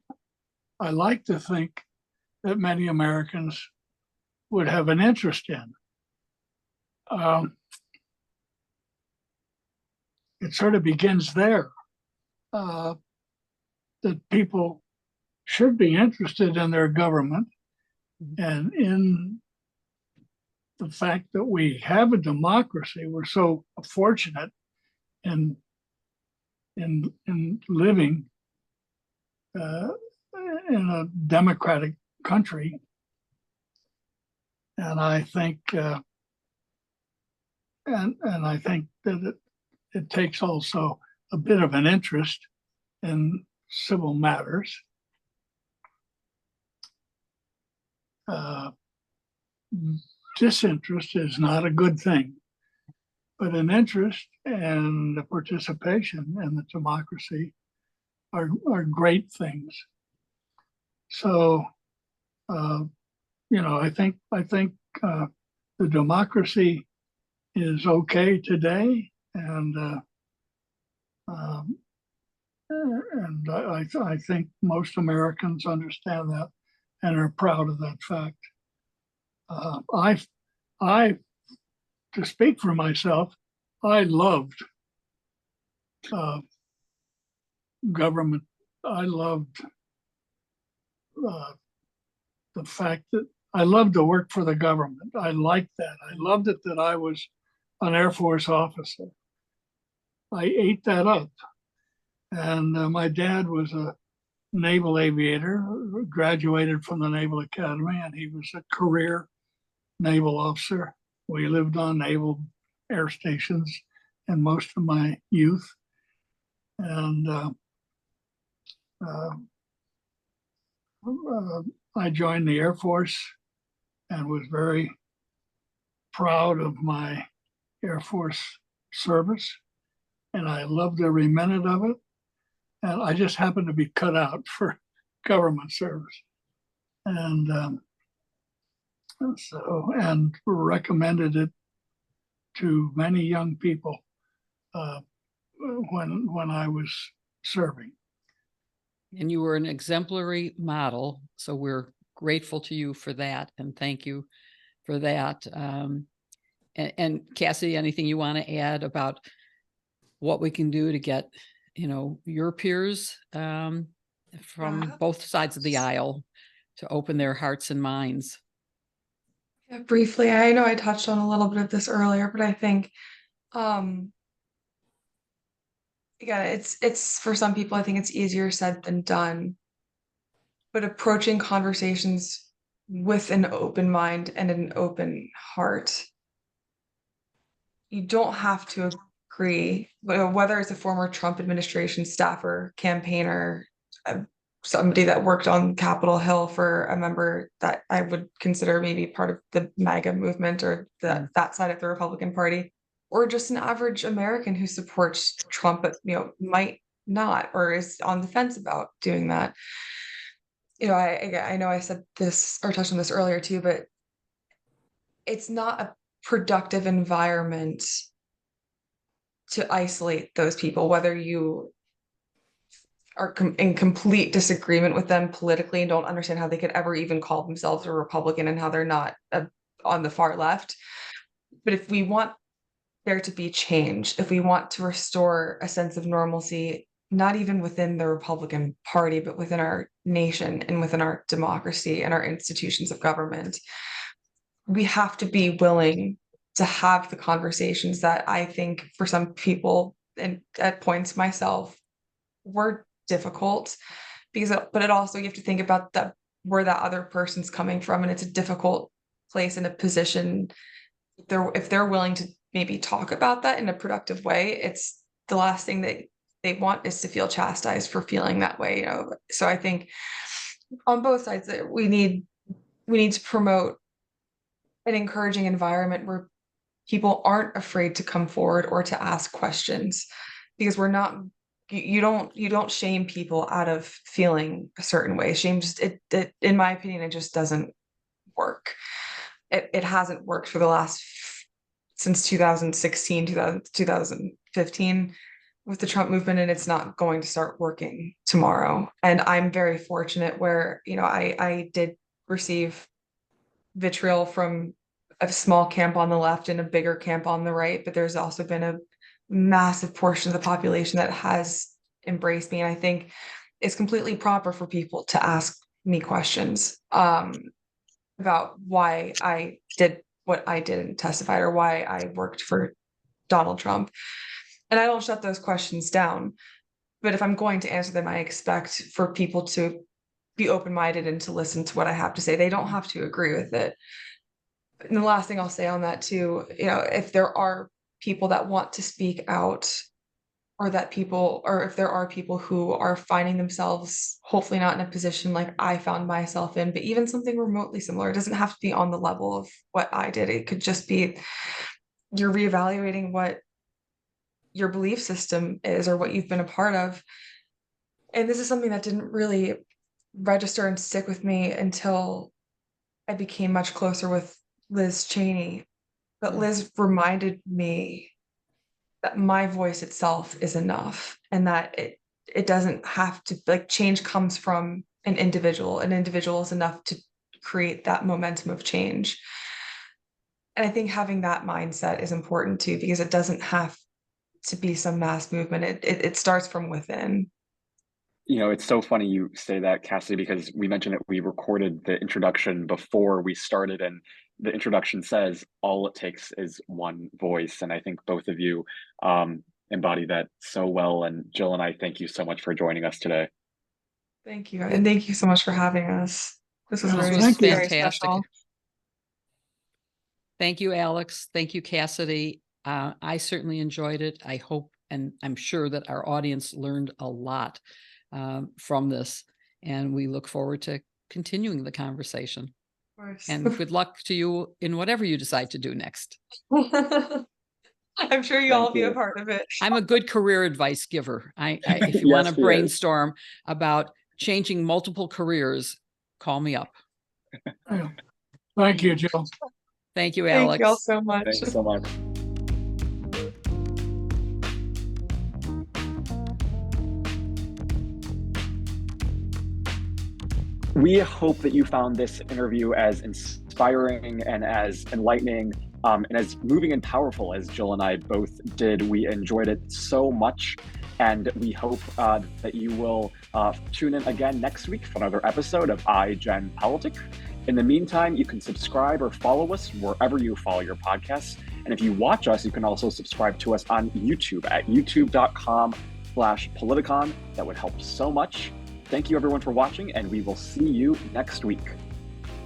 I like to think that many Americans would have an interest in. It sort of begins there, that people should be interested in their government and in the fact that we have a democracy. We're so fortunate in living in a democratic country, and I think and I think that it takes also a bit of an interest in civil matters. Disinterest is not a good thing, but an interest and the participation in the democracy are great things. So, I think the democracy is okay today, and I think most Americans understand that and are proud of that fact. I, to speak for myself, I loved government. I loved the fact that I loved to work for the government. I liked that. I loved it that I was an Air Force officer. I ate that up. And my dad was a naval aviator, graduated from the Naval Academy, and he was a career naval officer. We lived on naval air stations in most of my youth. And I joined the Air Force and was very proud of my Air Force service. And I loved every minute of it. And I just happened to be cut out for government service. And and recommended it to many young people when I was serving. And you were an exemplary model, so we're grateful to you for that, and thank you for that. And Cassidy, anything you want to add about what we can do to get, your peers from both sides of the aisle to open their hearts and minds? Yeah, briefly, I know I touched on a little bit of this earlier, but I think again, it's for some people, I think it's easier said than done. But approaching conversations with an open mind and an open heart. You don't have to agree, whether it's a former Trump administration staffer, campaigner, somebody that worked on Capitol Hill for a member that I would consider maybe part of the MAGA movement or that side of the Republican Party, or just an average American who supports Trump, but might not or is on the fence about doing that. I know I said this or touched on this earlier too, but it's not a productive environment to isolate those people, whether you are in complete disagreement with them politically and don't understand how they could ever even call themselves a Republican and how they're not on the far left. But if we want there to be change, if we want to restore a sense of normalcy, not even within the Republican Party, but within our nation and within our democracy and our institutions of government, we have to be willing to have the conversations that I think for some people, and at points myself, were difficult, but it also, you have to think about where that other person's coming from, and it's a difficult place and a position. If they're willing to maybe talk about that in a productive way, it's the last thing that they want is to feel chastised for feeling that way, you know. So I think on both sides that we need to promote an encouraging environment where people aren't afraid to come forward or to ask questions, because we're not, you don't shame people out of feeling a certain way. Shame just, it in my opinion, it just doesn't work. It hasn't worked for the last, since 2016, 2015 with the Trump movement, and it's not going to start working tomorrow. And I'm very fortunate where, you know, I did receive vitriol from a small camp on the left and a bigger camp on the right, but there's also been a massive portion of the population that has embraced me. And I think it's completely proper for people to ask me questions about why I did what I did and testified, or why I worked for Donald Trump. And I don't shut those questions down. But if I'm going to answer them, I expect for people to be open-minded and to listen to what I have to say. They don't have to agree with it. And the last thing I'll say on that too, you know, if there are people that want to speak out, or if there are people who are finding themselves, hopefully not in a position like I found myself in, but even something remotely similar, it doesn't have to be on the level of what I did. It could just be you're reevaluating what your belief system is or what you've been a part of. And this is something that didn't really register and stick with me until I became much closer with Liz Cheney. But Liz reminded me that my voice itself is enough, and that it doesn't have to, like, change comes from an individual. An individual is enough to create that momentum of change. And I think having that mindset is important too, because it doesn't have to be some mass movement. It starts from within. You know, it's so funny you say that, Cassidy, because we mentioned that we recorded the introduction before we started, and the introduction says all it takes is one voice. And I think both of you embody that so well. And Jill and I thank you so much for joining us today. Thank you. And thank you so much for having us. This was This very, was very fantastic. special. Thank you, Alex. Thank you, Cassidy. I certainly enjoyed it. I hope, and I'm sure that our audience learned a lot from this, and we look forward to continuing the conversation. Of course. And good luck to you in whatever you decide to do next. I'm sure you all be a part of it. I'm a good career advice giver. If you Yes, want to she is. brainstorm about changing multiple careers, call me up. Thank you, Jill. Thank you, Thank Alex. you all so much. Thanks so much. We hope that you found this interview as inspiring and as enlightening and as moving and powerful as Jill and I both did. We enjoyed it so much, and we hope that you will tune in again next week for another episode of iGen Politic. In the meantime, you can subscribe or follow us wherever you follow your podcasts. And if you watch us, you can also subscribe to us on YouTube at youtube.com/Politicon. That would help so much. Thank you everyone for watching, and we will see you next week.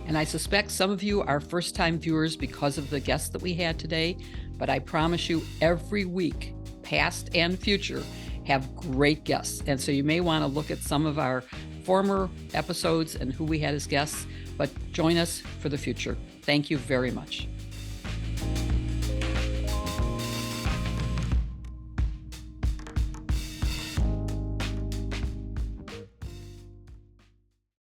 And I suspect some of you are first-time viewers because of the guests that we had today, but I promise you every week, past and future, have great guests. And so you may want to look at some of our former episodes and who we had as guests, but join us for the future. Thank you very much.